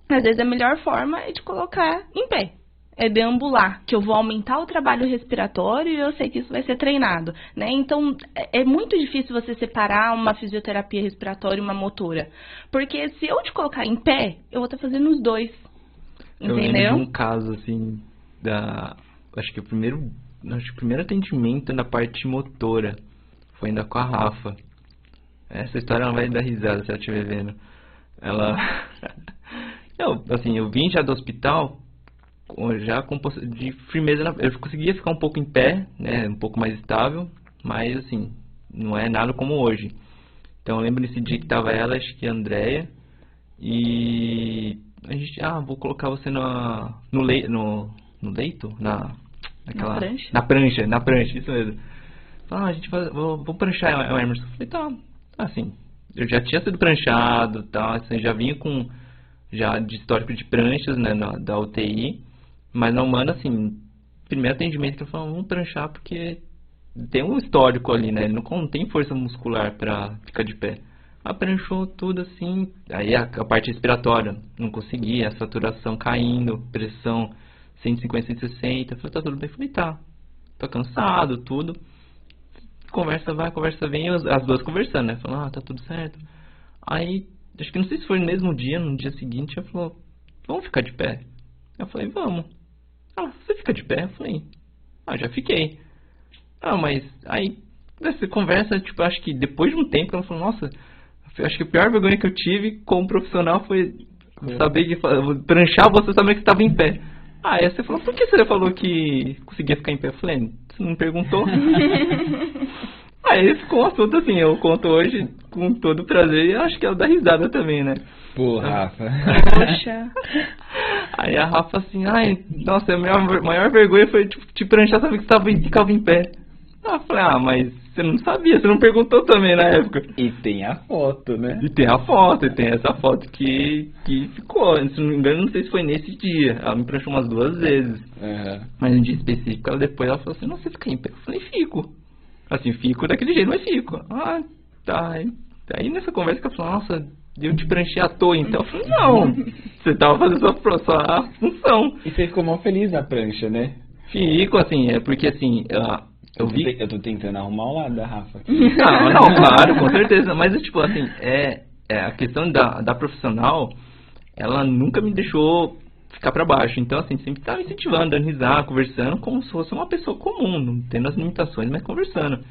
[SPEAKER 3] às vezes a melhor forma é de colocar em pé. É deambular, que eu vou aumentar o trabalho respiratório e eu sei que isso vai ser treinado, né? Então, é muito difícil você separar uma fisioterapia respiratória e uma motora. Porque se eu te colocar em pé, eu vou estar fazendo os dois,
[SPEAKER 2] entendeu? Eu lembro de um caso, assim, acho que o primeiro atendimento na parte motora foi ainda com a Rafa. Essa história ela vai dar risada se ela estiver vendo. Eu vim já do hospital já de firmeza, eu conseguia ficar um pouco em pé, né, um pouco mais estável, mas assim, não é nada como hoje. Então eu lembro nesse dia que tava ela, acho que a Andrea, e a gente, vou colocar você no leito? Na prancha, isso mesmo. A gente vou pranchar o Emerson. Eu falei, tá, assim, eu já tinha sido pranchado, tá, assim, já vinha já de histórico de pranchas, né, da UTI, mas na Humana, assim, primeiro atendimento que eu falo, vamos pranchar porque tem um histórico ali, né, não tem força muscular pra ficar de pé. Pranchou tudo assim, aí a parte respiratória, não conseguia, a saturação caindo, pressão 150, 160, eu falei, tá tudo bem, eu falei, tá, tô cansado, tudo. conversa vai, conversa vem, as duas conversando, né? Falando, tá tudo certo. Aí, acho que não sei se foi no mesmo dia, no dia seguinte, ela falou, vamos ficar de pé? Eu falei, vamos. Você fica de pé? Eu falei, já fiquei. Mas aí, nessa conversa, tipo, acho que depois de um tempo, ela falou, nossa, acho que a pior vergonha que eu tive como profissional foi saber que pranchar você sabendo que estava em pé. Aí você falou, por que você falou que conseguia ficar em pé? Eu falei, você não me perguntou? Aí ficou um assunto assim, eu conto hoje com todo prazer e acho que ela dá risada também, né?
[SPEAKER 1] Pô, Rafa.
[SPEAKER 3] Poxa.
[SPEAKER 2] Aí a Rafa assim, nossa, a maior vergonha foi tipo, te pranchar, saber que você ficava em pé. Eu falei, mas você não sabia, você não perguntou também na época.
[SPEAKER 1] E tem a foto, né?
[SPEAKER 2] E tem a foto, e tem essa foto que ficou. Se não me engano, não sei se foi nesse dia. Ela me pranchou umas 2 vezes.
[SPEAKER 1] Uhum.
[SPEAKER 2] Mas um dia específico, depois ela falou assim, não, você fica em pé. Eu falei, fico. Assim, fico daquele jeito, mas fico. Tá. Aí nessa conversa que ela falou, nossa, eu te pranchei à toa, então. Eu falei, não, você tava fazendo sua função.
[SPEAKER 1] E você ficou mal feliz na prancha, né?
[SPEAKER 2] Fico, assim, porque assim,
[SPEAKER 1] eu tô tentando arrumar o lado da Rafa aqui.
[SPEAKER 2] Não, claro, com certeza. Mas, tipo, assim, a questão da profissional, ela nunca me deixou ficar pra baixo. Então, assim, sempre tava incentivando, dando risada, conversando, como se fosse uma pessoa comum, não tendo as limitações, mas conversando.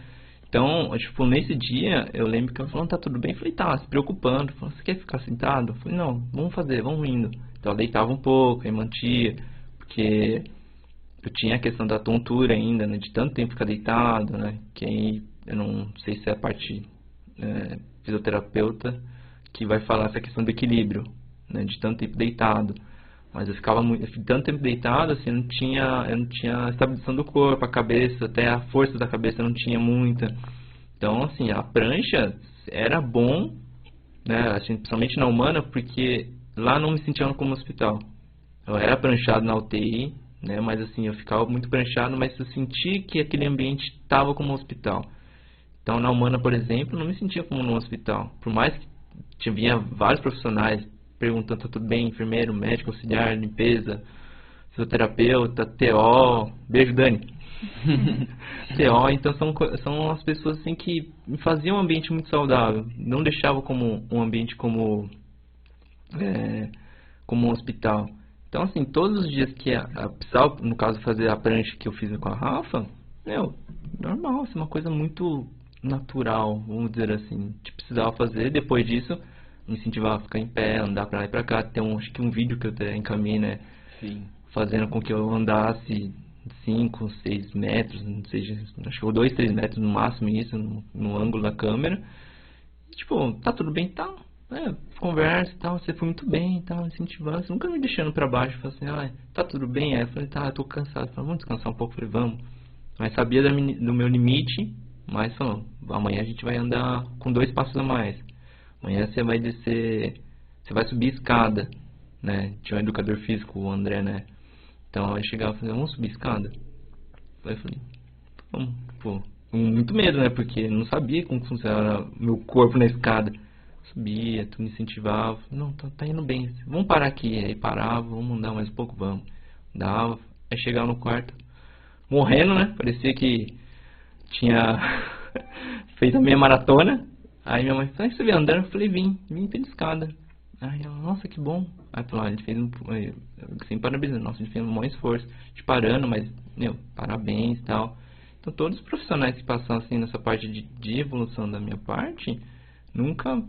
[SPEAKER 2] Então, tipo, nesse dia, eu lembro que ela falou, tá tudo bem? Eu falei, tá, se preocupando. Falei, você quer ficar sentado? Eu falei, não, vamos indo. Então, ela deitava um pouco, aí mantia, porque eu tinha a questão da tontura ainda, né, de tanto tempo ficar deitado, né, que aí eu não sei se é a parte fisioterapeuta que vai falar essa questão do equilíbrio, né, de tanto tempo deitado. Mas eu ficava tanto tempo deitado, assim, eu não tinha estabilização do corpo, a cabeça, até a força da cabeça não tinha muita. Então, assim, a prancha era bom, né, assim, principalmente na humana, porque lá não me sentia como hospital. Eu era pranchado na UTI, né, mas assim, eu ficava muito pranchado, mas eu senti que aquele ambiente estava como um hospital. Então, na humana, por exemplo, eu não me sentia como num hospital. Por mais que vinha vários profissionais perguntando, tá tudo bem, enfermeiro, médico, auxiliar, limpeza, fisioterapeuta, TO, beijo Dani. TO, então são as pessoas assim que me faziam um ambiente muito saudável, não deixavam como um ambiente como um hospital. Então, assim, todos os dias que precisava, no caso, fazer a prancha que eu fiz com a Rafa, normal, assim, uma coisa muito natural, vamos dizer assim, que precisava fazer. Depois disso, me incentivava a ficar em pé, andar pra lá e pra cá. Tem acho que um vídeo que eu até encaminhei, né?
[SPEAKER 1] Sim.
[SPEAKER 2] Fazendo com que eu andasse 5, 6 metros, não sei, acho que 2, 3 metros no máximo, isso, no ângulo da câmera. Tipo, tá tudo bem, tá? Conversa e tal, você foi muito bem e tal, incentivando, você nunca me deixando pra baixo. Falei assim, tá tudo bem? Aí eu falei, tá, eu tô cansado. Falei, vamos descansar um pouco. Eu falei, vamos. Mas sabia do meu limite, mas falou, amanhã a gente vai andar com 2 passos a mais. Amanhã você vai descer, você vai subir escada, né? Tinha um educador físico, o André, né? Então eu chegava e falei, vamos subir escada? Aí eu falei, vamos, pô, com muito medo, né? Porque eu não sabia como funcionava meu corpo na escada. Subia, tu me incentivava, não, tá indo bem, vamos parar aqui. Aí parava, vamos andar mais um pouco, vamos. Dava, aí chegava no quarto, morrendo, né? Parecia que tinha feito a meia maratona. Aí minha mãe falou, você veio andando? Eu falei, vim pela escada. Aí ela, nossa, que bom. Aí falou, ele fez sem parabéns, nossa, ele fez um bom esforço, te parando, mas, parabéns e tal. Então todos os profissionais que passaram assim nessa parte de evolução da minha parte, nunca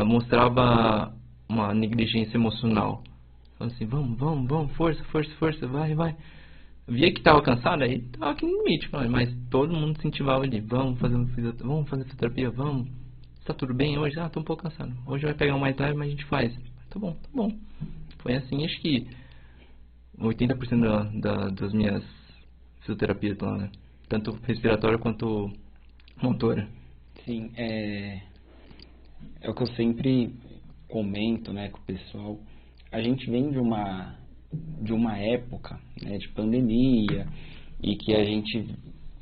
[SPEAKER 2] mostrava uma negligência emocional. Falando assim, vamos, força, vai. Via que tava cansado, aí tava aqui no limite, mas todo mundo incentivava ali, vamos fazer fisioterapia, vamos. Tá tudo bem hoje? Tô um pouco cansado. Hoje vai pegar um mais leve, mas a gente faz. Tá bom. Foi assim, acho que 80% das minhas fisioterapias lá, né? Tanto respiratória quanto motora.
[SPEAKER 1] Sim, é o que eu sempre comento, né, com o pessoal. A gente vem de uma época, né, de pandemia, e que a gente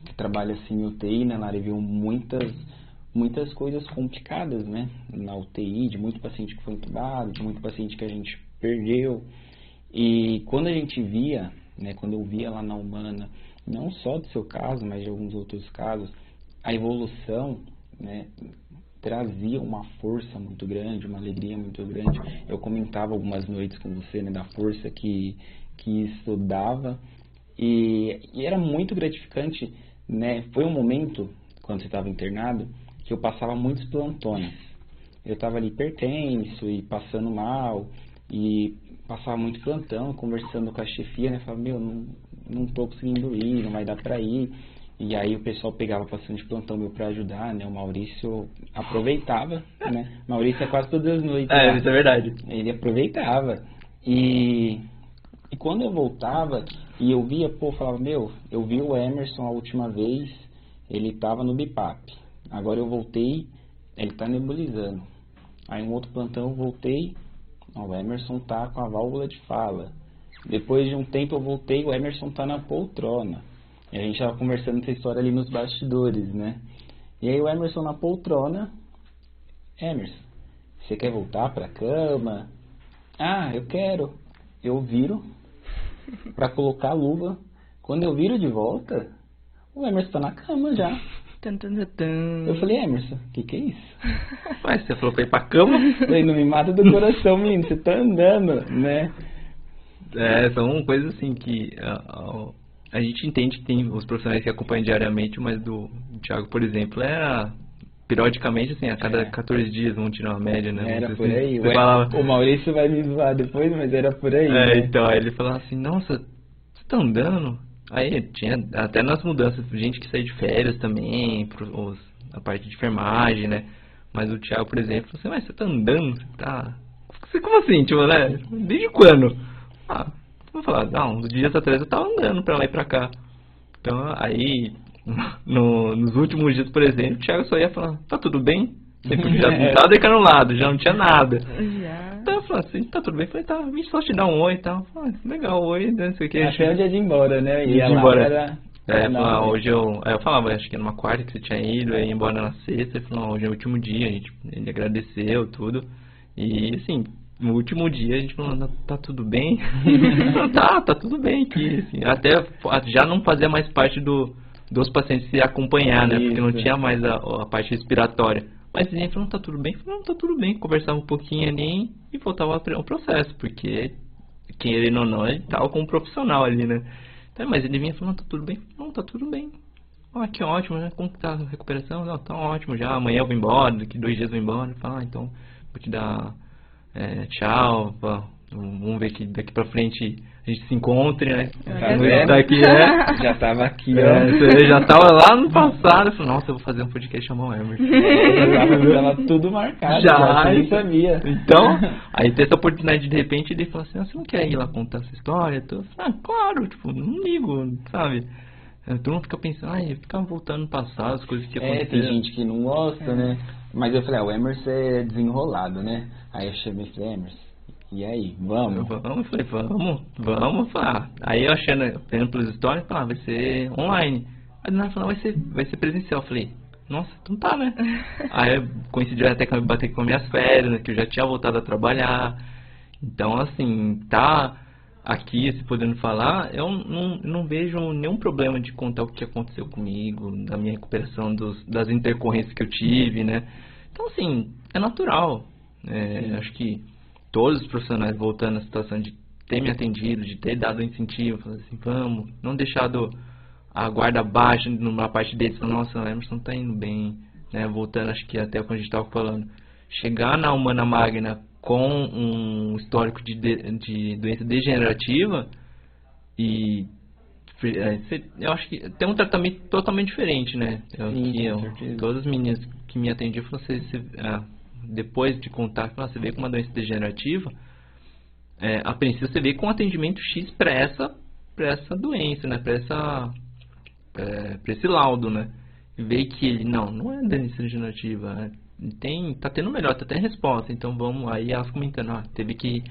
[SPEAKER 1] que trabalha assim em UTI, né, na área, viu muitas coisas complicadas, né, na UTI, de muito paciente que foi entubado, de muito paciente que a gente perdeu. E quando a gente via, né, quando eu via lá na Humana, não só do seu caso, mas de alguns outros casos, a evolução, né, trazia uma força muito grande, uma alegria muito grande. Eu comentava algumas noites com você, né, da força que isso dava, e era muito gratificante, né? Foi um momento, quando você estava internado, que eu passava muitos plantões. Eu estava ali hipertenso e passando mal, e passava muito plantão, conversando com a chefia, né? Falava, não tô conseguindo ir, não vai dar pra ir. E aí o pessoal pegava paciente de plantão meu pra ajudar, né? O Maurício aproveitava, né? O Maurício é quase todas as noites.
[SPEAKER 2] É, isso é verdade.
[SPEAKER 1] Ele aproveitava. E quando eu voltava e eu via, falava, eu vi o Emerson a última vez, ele tava no BIPAP. Agora eu voltei, ele tá nebulizando. Aí um outro plantão eu voltei, o Emerson tá com a válvula de fala. Depois de um tempo eu voltei, o Emerson tá na poltrona. E a gente tava conversando essa história ali nos bastidores, né? E aí o Emerson na poltrona, Emerson, você quer voltar pra cama? Ah, eu quero. Eu viro pra colocar a luva. Quando eu viro de volta, o Emerson tá na cama já. Eu falei, Emerson, que é isso?
[SPEAKER 2] Mas você falou pra ir pra cama?
[SPEAKER 1] Falei, não me mata do coração, menino, você tá andando, né?
[SPEAKER 2] É, são coisas assim que a gente entende que tem os profissionais que acompanham diariamente, mas do Thiago, por exemplo, era periodicamente, assim, a cada 14 dias vamos tirar uma média, né?
[SPEAKER 1] Era por
[SPEAKER 2] assim,
[SPEAKER 1] aí.
[SPEAKER 2] falava...
[SPEAKER 1] O Maurício vai me zoar depois, mas era por aí.
[SPEAKER 2] É,
[SPEAKER 1] né?
[SPEAKER 2] então, aí ele falava assim, nossa, você tá andando? Aí tinha até nas mudanças, gente que saía de férias também, a parte de enfermagem, né? Mas o Thiago, por exemplo, falou assim, mas você tá andando? Você tá... Como assim, tipo, né? Desde quando? Vou falar, não, uns dias atrás eu tava andando pra lá e pra cá. Então, aí, nos últimos dias, por exemplo, o Thiago só ia falar, tá tudo bem? Sempre já tava decanulado, já não tinha nada. Então eu falei assim, tá tudo bem? Eu falei, tá, vim só te dar um oi e tal. Falei, legal, oi, não sei o que.
[SPEAKER 1] Até o dia de ir embora, né?
[SPEAKER 2] Ia embora.
[SPEAKER 1] Era...
[SPEAKER 2] hoje eu falava, acho que era uma quarta que você tinha ido, aí ia embora na sexta, ele falou, hoje é o último dia, ele agradeceu tudo. E assim, no último dia a gente falou, tá tudo bem? tá tudo bem aqui, assim, até já não fazia mais parte dos pacientes se acompanhar, né? Porque não tinha mais a parte respiratória. Mas a gente falou, tá tudo bem? Falei, não, tá tudo bem. Conversava um pouquinho ali e voltava ao processo, porque, querendo ou não, ele tava com um profissional ali, né? Então, mas ele vinha falando, tá tudo bem? Não, tá tudo bem. Que ótimo, né? Como que tá a recuperação? Não, tá ótimo já. Amanhã eu vou embora, daqui 2 dias eu vou embora. Fala, então, vou te dar tchau. Vamos ver que daqui pra frente a gente se encontre, né?
[SPEAKER 1] Já tava aqui,
[SPEAKER 2] Você já tava lá no passado. Eu falei, nossa, eu vou fazer um podcast chamar o Emerson.
[SPEAKER 1] Tava tudo marcado, já nem sabia.
[SPEAKER 2] Então, aí tem essa oportunidade de repente ele fala assim, você não quer ir lá contar essa história? Eu falei, claro, tipo, não ligo, sabe? Todo mundo fica pensando, fica voltando no passado, as coisas que aconteceram.
[SPEAKER 1] Tem gente que não gosta, né? Mas eu falei, o Emerson é desenrolado, né? Aí eu chamei e falei, Emerson, e aí, vamos?
[SPEAKER 2] Eu falei, vamos. Aí eu achando, vendo pelas histórias, vai ser online. Aí ela falou, vai ser presencial. Eu falei, nossa, então tá, né? Aí coincidiu até que eu bati com minhas férias, né, que eu já tinha voltado a trabalhar. Então, assim, tá aqui, se podendo falar, eu não vejo nenhum problema de contar o que aconteceu comigo, da minha recuperação, das intercorrências que eu tive, né? Então, assim, é natural. Acho que todos os profissionais voltando à situação de ter me atendido, de ter dado incentivo, falando assim, vamos, não deixado a guarda baixa numa parte deles, falando, nossa, o Emerson tá indo bem, né? Voltando, acho que até quando a gente estava falando, chegar na Humana Magna com um histórico de doença degenerativa e eu acho que tem um tratamento totalmente diferente, né? Todas as meninas que me atendiam falaram assim, depois de contar, você veio com uma doença degenerativa, a princípio você veio com um atendimento X para essa doença, né? Para esse laudo, né? E veio que ele, não é doença degenerativa, né? Tá tendo melhor, tá tendo resposta, então vamos, aí elas comentando, teve que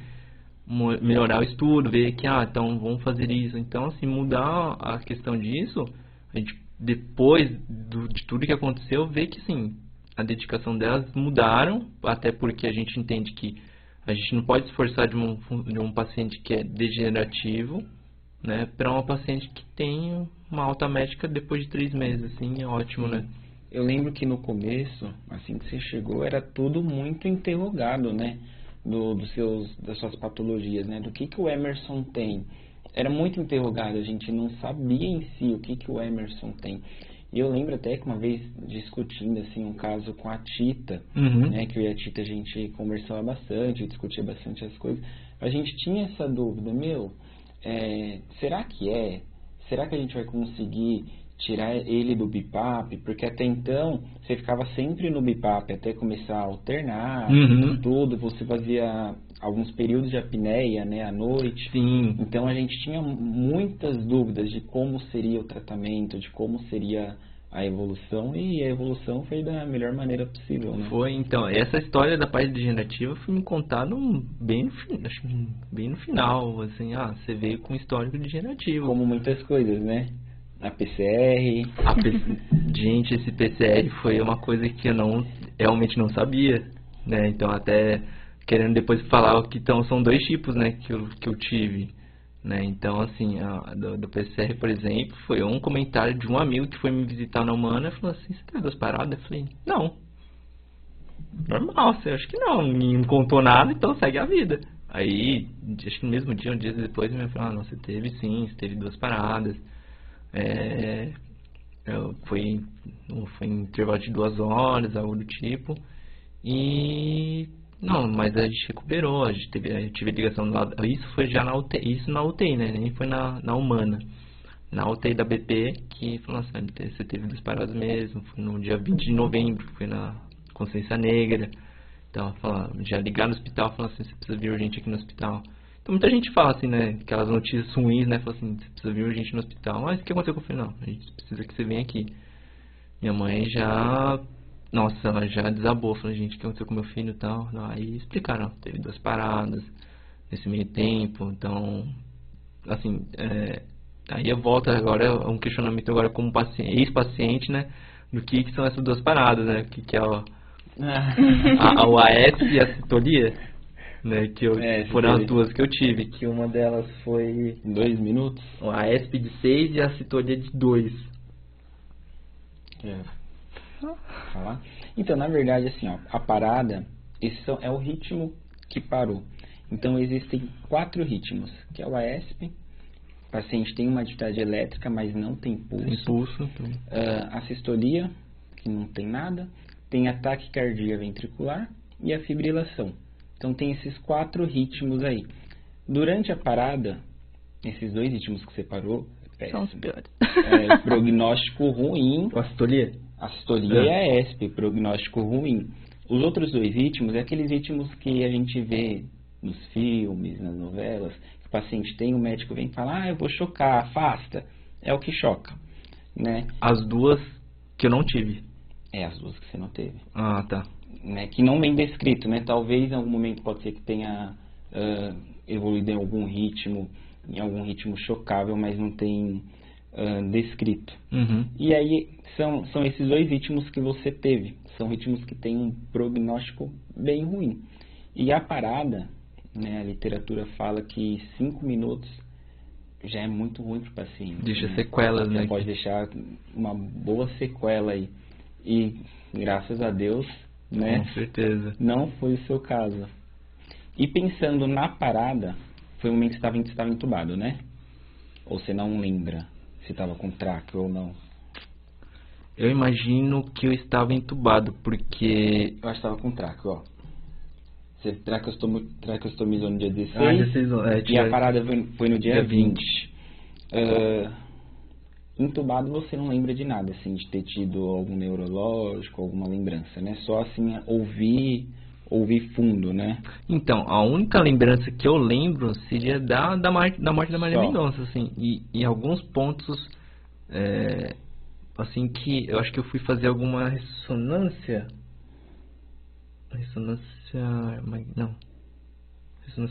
[SPEAKER 2] melhorar o estudo, ver que, então vamos fazer isso. Então, assim, mudar a questão disso, a gente, depois de tudo que aconteceu, vê que, assim, a dedicação delas mudaram, até porque a gente entende que a gente não pode se esforçar de um paciente que é degenerativo, né, para uma paciente que tem uma alta médica depois de 3 meses, assim, é ótimo, né?
[SPEAKER 1] Eu lembro que no começo, assim que você chegou, era tudo muito interrogado, né? Das suas patologias, né? Do que o Emerson tem. Era muito interrogado, a gente não sabia em si o que o Emerson tem. E eu lembro até que uma vez discutindo, assim, um caso com a Tita, né? Que eu e a Tita a gente conversava bastante, discutia bastante as coisas. A gente tinha essa dúvida, será que é? Será que a gente vai conseguir tirar ele do BIPAP? Porque até então você ficava sempre no BIPAP até começar a alternar tudo, você fazia alguns períodos de apneia, né, à noite.
[SPEAKER 2] Sim.
[SPEAKER 1] Então a gente tinha muitas dúvidas de como seria o tratamento, de como seria a evolução, e a evolução foi da melhor maneira possível, né?
[SPEAKER 2] Foi, então, essa história da parte degenerativa foi me contada bem no final, assim, você veio com histórico degenerativo.
[SPEAKER 1] Como muitas coisas, né? A PCR.
[SPEAKER 2] Gente, esse PCR foi uma coisa que eu realmente não sabia, né? Então, até querendo depois falar que são 2 tipos, né, que eu tive, né? Então, assim, do PCR, por exemplo, foi um comentário de um amigo que foi me visitar na Humana e falou assim: você teve 2 paradas? Eu falei: não. Normal, você acha que não, não contou nada, então segue a vida. Aí, acho que no mesmo dia, um dia depois, ele me falou: não, você teve sim, você teve 2 paradas. Foi em intervalo de 2 horas, algo do tipo. E não, mas a gente recuperou, eu tive ligação do lado. Isso foi já na UTI, isso na UTI, né? Nem foi na Humana. Na UTI da BP, que falou assim: você teve 2 paradas mesmo. Foi no dia 20 de novembro, foi na Consciência Negra. Então, já ligaram no hospital, falaram assim: você precisa vir urgente aqui no hospital. Então, muita gente fala assim, né? Aquelas notícias ruins, né? Fala assim: você precisa vir urgente no hospital. Mas o que aconteceu com o filho? Não, a gente precisa que você venha aqui. Minha mãe ela já desabou. Falou: gente, o que aconteceu com meu filho e tal? Aí explicaram: teve 2 paradas nesse meio tempo. Então, assim, aí eu volto agora, um questionamento agora como ex-paciente, né? Do que são essas 2 paradas, né? O que é o AESP e a citolia, né? Foram as 2 que eu tive. Que uma delas foi
[SPEAKER 1] 2 minutos.
[SPEAKER 2] A AESP de 6 e a citolia de 2.
[SPEAKER 1] Falar? Então, na verdade, assim, a parada, esse é o ritmo que parou. Então, existem 4 ritmos, que é o AESP. O paciente tem uma atividade elétrica, mas não tem pulso.
[SPEAKER 2] Tem pulso.
[SPEAKER 1] A sistolia, que não tem nada. Tem a taquicardia ventricular e a fibrilação. Então, tem esses 4 ritmos aí. Durante a parada, esses 2 ritmos que você parou,
[SPEAKER 3] são os piores.
[SPEAKER 1] Prognóstico ruim.
[SPEAKER 2] A sistolia?
[SPEAKER 1] A sistolia e a ESP, prognóstico ruim. Os outros 2 ritmos é aqueles ritmos que a gente vê nos filmes, nas novelas. O paciente tem, o médico vem falar: eu vou chocar, afasta. É o que choca, né?
[SPEAKER 2] As 2 que eu não tive.
[SPEAKER 1] As 2 que você não teve.
[SPEAKER 2] Ah, tá.
[SPEAKER 1] Né? Que não vem descrito, né? Talvez em algum momento pode ser que tenha evoluído em algum ritmo chocável, mas não tem descrito. E aí são esses 2 ritmos que você teve. São ritmos que têm um prognóstico bem ruim. E a parada, né, a literatura fala que 5 minutos já é muito ruim para o paciente.
[SPEAKER 2] Deixa
[SPEAKER 1] né?
[SPEAKER 2] sequelas, né?
[SPEAKER 1] Pode deixar uma boa sequela aí. E graças a Deus, né?
[SPEAKER 2] Com certeza.
[SPEAKER 1] Não foi o seu caso. E pensando na parada, foi o momento que você estava entubado, né? Ou você não lembra se estava com tráqueo ou não?
[SPEAKER 2] Eu imagino que eu estava entubado, porque...
[SPEAKER 1] Eu acho que estava com tráqueo, ó. Você traqueostomizou no dia 16.
[SPEAKER 2] Ah, 16,
[SPEAKER 1] e a parada foi no dia 20. Entubado você não lembra de nada, assim, de ter tido algum neurológico, alguma lembrança, né? Só assim, ouvir fundo, né?
[SPEAKER 2] Então, a única lembrança que eu lembro seria da morte da Maria Mendonça, assim. E alguns pontos, assim, que eu acho que eu fui fazer alguma ressonância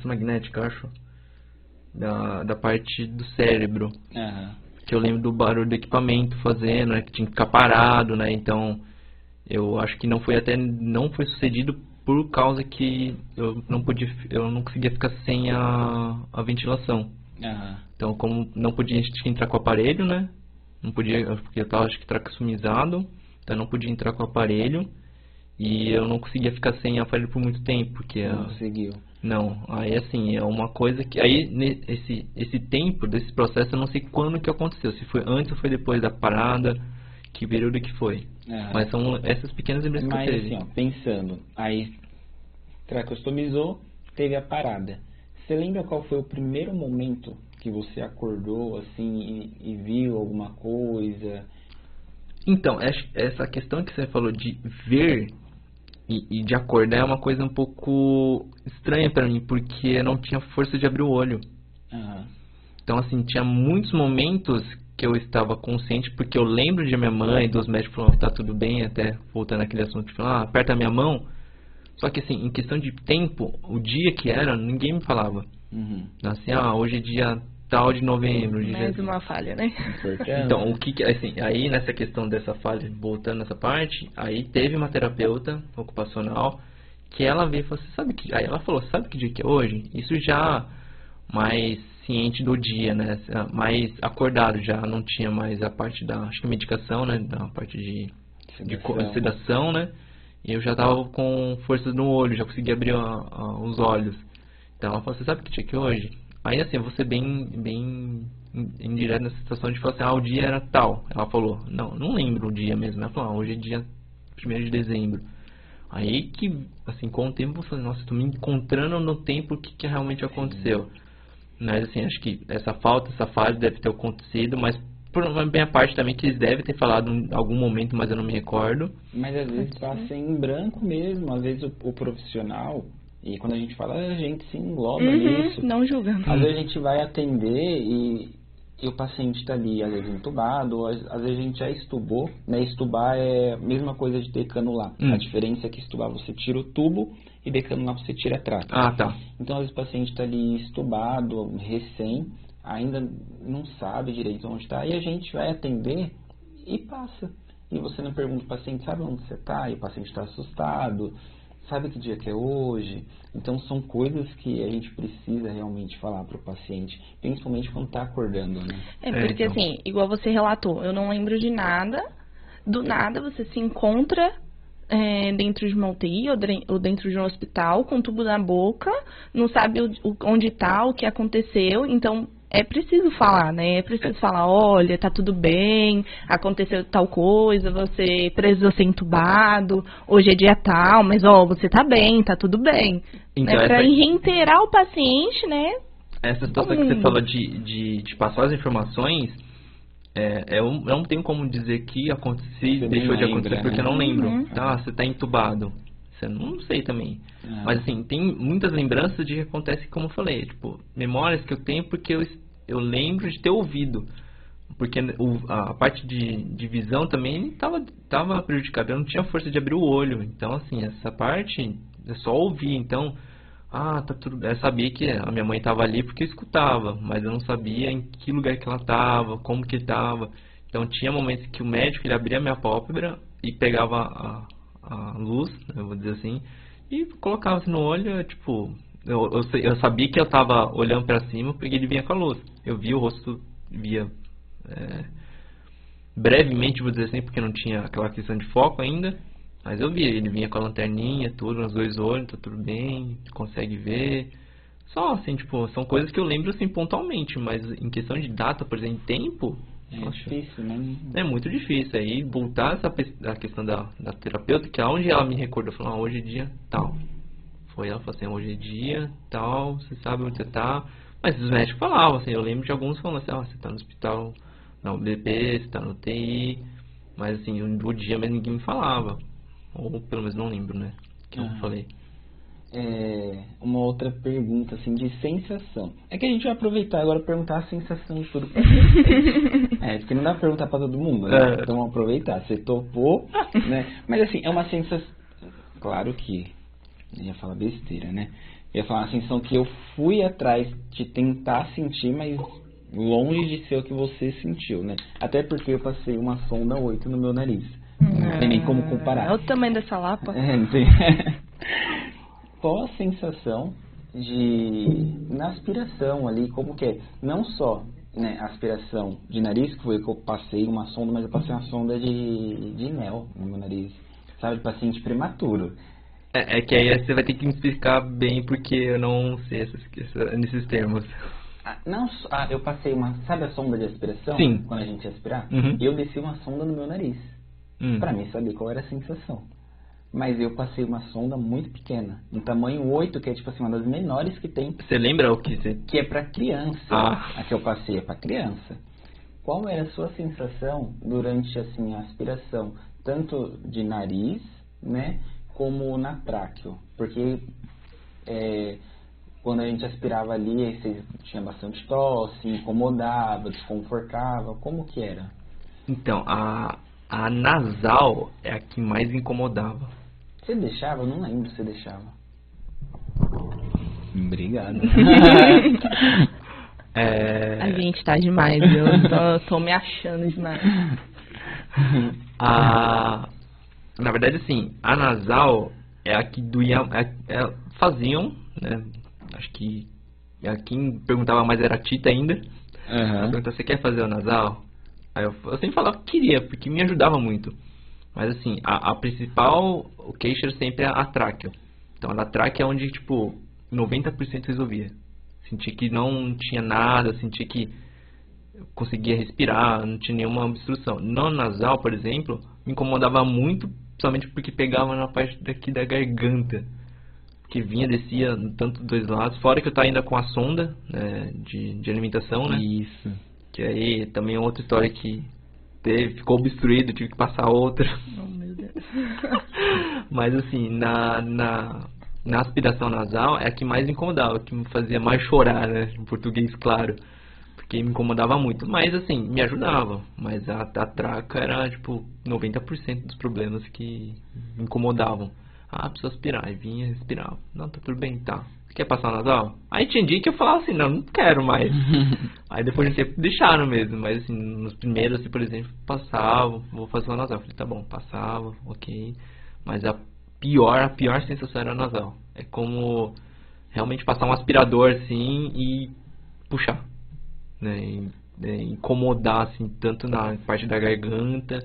[SPEAKER 2] magnética, eu acho, da parte do cérebro. Que eu lembro do barulho do equipamento fazendo, né, que tinha que ficar parado, né? Então, eu acho que não foi sucedido por causa que eu não conseguia ficar sem a ventilação. Então, como não podia entrar com o aparelho, né? Não podia, porque eu estava, acho que, tracostomizado, então eu não podia entrar com o aparelho. E eu não conseguia ficar sem aparelho por muito tempo, porque...
[SPEAKER 1] Não conseguiu.
[SPEAKER 2] Não, aí assim, é uma coisa que... Aí, esse tempo desse processo, eu não sei quando que aconteceu. Se foi antes ou foi depois da parada, que período que foi. Mas são essas pequenas lembranças que eu teve.
[SPEAKER 1] Mas assim, ó, pensando, aí tracostomizou, teve a parada. Você lembra qual foi o primeiro momento que você acordou, assim, e viu alguma coisa?
[SPEAKER 2] Então, essa questão que você falou de ver e de acordar é uma coisa um pouco estranha pra mim, porque eu não tinha força de abrir o olho. Então, assim, tinha muitos momentos que eu estava consciente, porque eu lembro de minha mãe, dos médicos falando, tá tudo bem, até voltando àquele assunto, falando, aperta a minha mão. Só que, assim, em questão de tempo, o dia que era, ninguém me falava. Assim, hoje é dia tal de novembro.
[SPEAKER 3] Mais uma falha, né?
[SPEAKER 2] Então, assim, aí nessa questão dessa falha, voltando nessa parte, aí teve uma terapeuta ocupacional que ela veio e falou assim, aí ela falou, sabe que dia que é hoje? Isso já mais ciente do dia, né? Mais acordado, já não tinha mais a parte da, acho que medicação, né? Da parte de sedação, né? E eu já tava com forças no olho, já conseguia abrir os olhos. Então ela falou, você sabe que dia que é hoje? Aí assim, eu vou ser bem indireto nessa situação de falar assim, o dia era tal. Ela falou, não lembro o dia mesmo. Ela falou, hoje é dia 1º de dezembro. Aí que, assim, com o tempo eu falei, nossa, estou me encontrando no tempo o que realmente aconteceu. Mas assim, acho que essa falha deve ter acontecido, mas por uma bem a parte também que eles devem ter falado em algum momento, mas eu não me recordo.
[SPEAKER 1] Mas às vezes passa em branco mesmo, às vezes o profissional, e quando a gente fala, a gente se engloba nisso.
[SPEAKER 3] Não julgando.
[SPEAKER 1] Às vezes a gente vai atender e o paciente está ali, às vezes entubado, ou às vezes a gente já estubou, né? Estubar é a mesma coisa de decanular. A diferença é que estubar você tira o tubo e decanular você tira a trata.
[SPEAKER 2] Tá.
[SPEAKER 1] Então às vezes o paciente está ali estubado, recém, ainda não sabe direito onde está, e a gente vai atender e passa. E você não pergunta ao paciente, sabe onde você está? E o paciente está assustado, sabe que dia que é hoje? Então são coisas que a gente precisa realmente falar para o paciente, principalmente quando está acordando, né?
[SPEAKER 3] Porque
[SPEAKER 2] então.
[SPEAKER 3] assim, igual você relatou, eu não lembro de nada, do nada você se encontra dentro de uma UTI ou dentro de um hospital com um tubo na boca, não sabe onde está, o que aconteceu, então é preciso falar, né? É preciso falar, olha, tá tudo bem, aconteceu tal coisa, você precisou ser entubado, hoje é dia tal, mas você tá bem, tá tudo bem.
[SPEAKER 2] Então,
[SPEAKER 3] né? Pra reiterar o paciente, né?
[SPEAKER 2] Essa situação que você falou de passar as informações, eu não tenho como dizer que aconteceu, deixou de acontecer, né? Porque eu não lembro. Você tá entubado. Você não sei também. Mas assim, tem muitas lembranças de que acontece, como eu falei, tipo, memórias que eu tenho porque eu lembro de ter ouvido. Porque a parte de visão também tava prejudicada, eu não tinha força de abrir o olho. Então, assim, essa parte eu só ouvi. Então, tá tudo. Eu sabia que a minha mãe estava ali porque eu escutava, mas eu não sabia em que lugar que ela estava, como que estava. Então, tinha momentos que o médico ele abria a minha pálpebra e pegava a luz, eu vou dizer assim, e colocava assim no olho, tipo, eu sabia que eu estava olhando para cima porque ele vinha com a luz. Eu via o rosto, brevemente, vou dizer assim, porque não tinha aquela questão de foco ainda, mas eu via, ele vinha com a lanterninha, tudo, nos 2 olhos, tá tudo bem, consegue ver. Só assim, tipo, são coisas que eu lembro assim pontualmente, mas em questão de data, por exemplo, em tempo,
[SPEAKER 1] difícil, né?
[SPEAKER 2] É muito difícil. Aí voltar a questão da terapeuta, que é onde ela me recordou, falou, hoje é dia tal. Foi ela falou assim, hoje é dia tal, você sabe onde você tá. Mas os médicos falavam, assim, eu lembro de alguns falando assim, você tá no hospital, na UBP, você tá no TI. Mas assim, o dia mesmo ninguém me falava. Ou pelo menos não lembro, né? Que eu falei.
[SPEAKER 1] Uma outra pergunta, assim, de sensação. É que a gente vai aproveitar agora e perguntar a sensação de tudo. Porque não dá pra perguntar pra todo mundo, né? Então vamos aproveitar. Você topou, né? Mas assim, é uma sensação... Claro que... Eu ia falar besteira, né? Eu ia falar uma sensação que eu fui atrás de tentar sentir, mas longe de ser o que você sentiu, né? Até porque eu passei uma sonda 8 no meu nariz. Não tem nem como comparar.
[SPEAKER 3] É o tamanho dessa lapa.
[SPEAKER 1] Não tem... Qual a sensação na aspiração ali, como que é? Não só
[SPEAKER 4] né, aspiração de nariz, que foi o que eu passei uma sonda, mas eu passei uma sonda de mel no meu nariz, sabe, de paciente prematuro.
[SPEAKER 2] É que aí você vai ter que me explicar bem porque eu não sei nesses termos.
[SPEAKER 4] Não, eu passei sabe a sonda de aspiração?
[SPEAKER 2] Sim.
[SPEAKER 4] Quando a gente ia aspirar?
[SPEAKER 2] Uhum.
[SPEAKER 4] Eu desci uma sonda no meu nariz, pra mim saber qual era a sensação. Mas eu passei uma sonda muito pequena, um tamanho 8, que é tipo assim, uma das menores que tem.
[SPEAKER 2] Você lembra o que você...
[SPEAKER 4] Que é pra criança.
[SPEAKER 2] Ah.
[SPEAKER 4] A que eu passei é pra criança. Qual era a sua sensação durante assim, a aspiração? Tanto de nariz, né, como na tráqueo? Porque quando a gente aspirava ali, aí você tinha bastante tosse, incomodava, desconfortava. Como que era?
[SPEAKER 2] Então, a nasal é a que mais incomodava.
[SPEAKER 4] Você deixava? Eu não lembro se você deixava. Obrigado.
[SPEAKER 3] A gente tá demais, eu tô me achando demais.
[SPEAKER 2] Na verdade, assim, a nasal é a que doía, faziam, né? Acho que quem perguntava mais era a Tita ainda. Ela perguntou, você quer fazer o nasal? Aí eu sempre falava que queria, porque me ajudava muito. Mas assim, a principal queixa sempre é a tráquea. Então a tráquea é onde, tipo, 90% resolvia. Senti que não tinha nada, senti que eu conseguia respirar, não tinha nenhuma obstrução. No nasal, por exemplo, me incomodava muito, principalmente porque pegava na parte daqui da garganta. Que vinha, descia tanto dos dois lados. Fora que eu tava ainda com a sonda, né, de alimentação, né?
[SPEAKER 1] Isso.
[SPEAKER 2] Que aí também é outra história que ficou obstruído, tive que passar outra.
[SPEAKER 3] Oh, meu Deus.
[SPEAKER 2] Mas assim, na aspiração nasal é a que mais incomodava, que me fazia mais chorar, né? Em português, claro. Porque me incomodava muito. Mas assim, me ajudava. Mas a traca era tipo 90% dos problemas que me incomodavam. Preciso aspirar. Aí vinha e respirava. Não, tá tudo bem, tá. Quer passar o nasal? Aí tinha dia que eu falava assim, não quero mais. Aí depois de um tempo deixaram mesmo. Mas assim, nos primeiros, assim, por exemplo, passava, vou fazer o nasal. Eu falei, tá bom, passava, ok. Mas a pior sensação era o nasal. É como realmente passar um aspirador assim e puxar, né? Incomodar assim, tanto na parte da garganta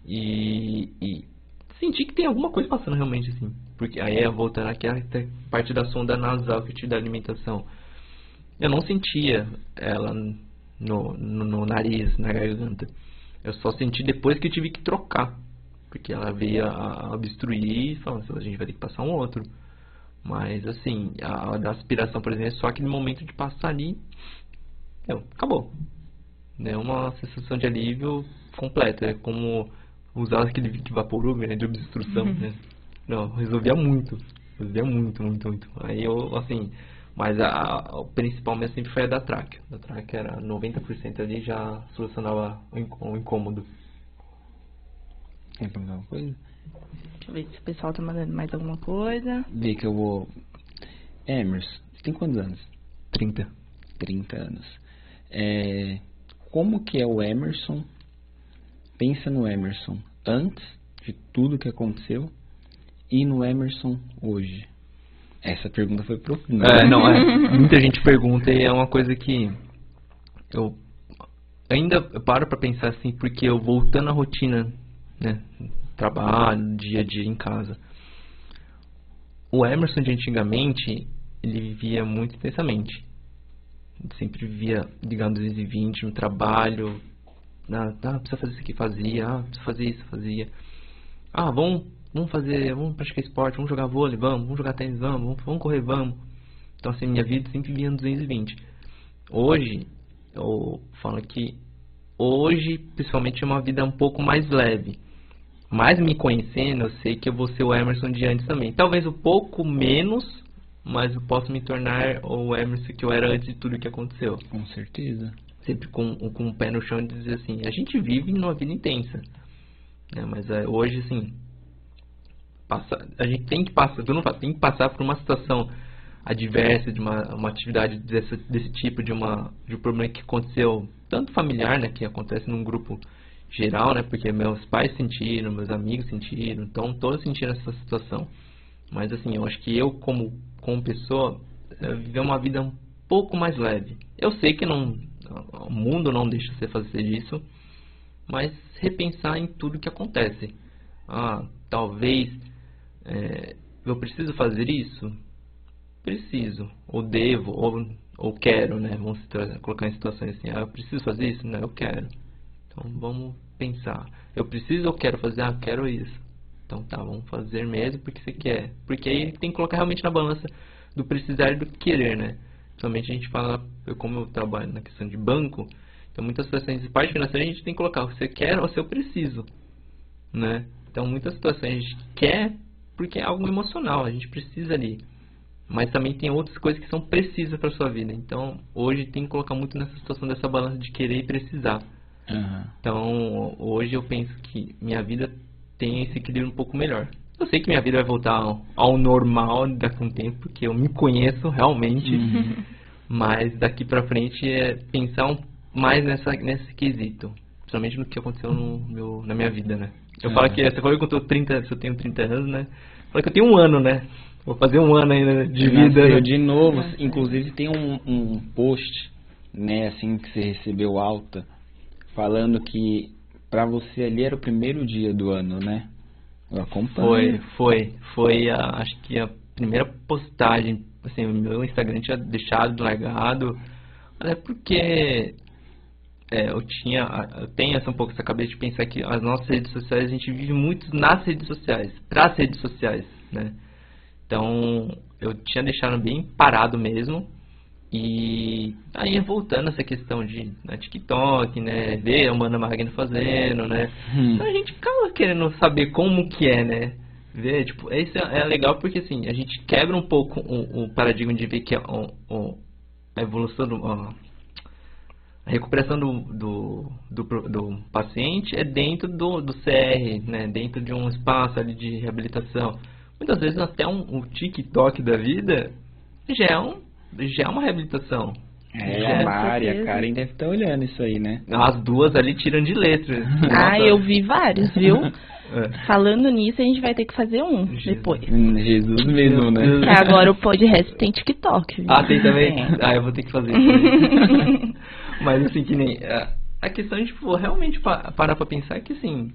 [SPEAKER 2] e sentir que tem alguma coisa passando realmente assim. Porque aí voltando aqui a parte da sonda nasal que eu tive da alimentação, eu não sentia ela no nariz, na garganta. Eu só senti depois que eu tive que trocar, porque ela veio a obstruir e falou, a gente vai ter que passar um outro. Mas assim, a da aspiração, por exemplo, é só aquele momento de passar ali, acabou. É uma sensação de alívio completa, é como usar aquele Vaporub, né, de obstrução, né? Não, resolvia muito. Aí eu, assim, mas o principal mesmo sempre foi a da tráquea. Da tráquea era 90% ali, já solucionava o incômodo.
[SPEAKER 1] Quer perguntar alguma coisa?
[SPEAKER 3] Deixa eu ver se o pessoal tá mandando mais alguma coisa.
[SPEAKER 1] Vê que eu vou... Emerson, você tem quantos anos?
[SPEAKER 2] 30.
[SPEAKER 1] 30 anos. Como que é o Emerson? Pensa no Emerson antes de tudo que aconteceu e no Emerson hoje. Essa pergunta foi profunda.
[SPEAKER 2] Muita gente pergunta e é uma coisa que eu ainda paro pra pensar assim, porque eu voltando à rotina, né, trabalho, dia a dia em casa. O Emerson de antigamente, ele vivia muito intensamente. Ele sempre vivia ligando 220 no trabalho. Precisa fazer isso aqui, fazia. Precisa fazer isso, fazia. Vamos praticar esporte, vamos jogar vôlei, vamos jogar tênis, vamos correr, vamos. Então assim, minha vida sempre via no 220. Hoje, eu falo que hoje, principalmente, é uma vida um pouco mais leve. Mas me conhecendo, eu sei que eu vou ser o Emerson de antes também. Talvez um pouco menos, mas eu posso me tornar o Emerson que eu era antes de tudo que aconteceu.
[SPEAKER 1] Com certeza.
[SPEAKER 2] Sempre com o pé no chão e dizer assim, a gente vive numa vida intensa, né? Mas hoje, assim, a gente tem que tem que passar por uma situação adversa, de uma atividade desse tipo, de um problema que aconteceu, tanto familiar, né, que acontece num grupo geral, né, porque meus pais sentiram, meus amigos sentiram, então todos sentiram essa situação. Mas assim, eu acho que eu como pessoa, viver uma vida um pouco mais leve. Eu sei que não o mundo não deixa você fazer isso, mas repensar em tudo que acontece. Talvez eu preciso fazer isso? Preciso, ou devo, ou quero, né? Vamos colocar em situações assim, eu preciso fazer isso? Não, eu quero. Então vamos pensar, eu preciso ou quero fazer? Quero isso. Então tá, vamos fazer mesmo porque você quer. Porque aí tem que colocar realmente na balança do precisar e do querer, né? Principalmente a gente fala, como eu trabalho na questão de banco, então muitas situações de parte financeira a gente tem que colocar se eu quero ou se eu preciso, né? Então muitas situações a gente quer porque é algo emocional, a gente precisa ali. Mas também tem outras coisas que são precisas para sua vida. Então hoje tem que colocar muito nessa situação dessa balança de querer e precisar. Então hoje eu penso que minha vida tem esse equilíbrio um pouco melhor. Eu sei que minha vida vai voltar ao normal daqui a um tempo, porque eu me conheço realmente, mas daqui pra frente é pensar mais nesse quesito, principalmente no que aconteceu na minha vida, né? Eu falo que, você falou que eu tenho 30 anos, né? Eu falo que eu tenho um ano, né? Vou fazer um ano ainda de vida.
[SPEAKER 4] Né? De novo, inclusive tem um post, né, assim que você recebeu alta, falando que pra você ali era o primeiro dia do ano, né? Eu acompanho.
[SPEAKER 2] Foi acho que a primeira postagem, assim, o meu Instagram tinha deixado largado, mas é porque eu tenho um pouco essa cabeça de pensar que as nossas redes sociais, a gente vive muito nas redes sociais, pras redes sociais, né? Então, eu tinha deixado bem parado mesmo. E aí voltando essa questão de TikTok, né, ver a Amanda Magno fazendo, né, então a gente ficava querendo saber como que é, né, ver, tipo, isso é legal porque assim, a gente quebra um pouco o paradigma de ver que a evolução, a recuperação do paciente é dentro do CR, né, dentro de um espaço ali de reabilitação. Muitas vezes até um TikTok da vida já é uma reabilitação.
[SPEAKER 4] A Mari, a Karen deve estar olhando isso aí, né?
[SPEAKER 2] As duas ali tiram de letra.
[SPEAKER 3] Eu vi vários, viu? Falando nisso, a gente vai ter que fazer um depois.
[SPEAKER 4] Jesus mesmo, né?
[SPEAKER 3] Agora o podcast tem TikTok. Viu?
[SPEAKER 2] Tem também? Eu vou ter que fazer isso. Mas assim, que nem... A questão de, tipo, realmente parar pra pensar que, assim,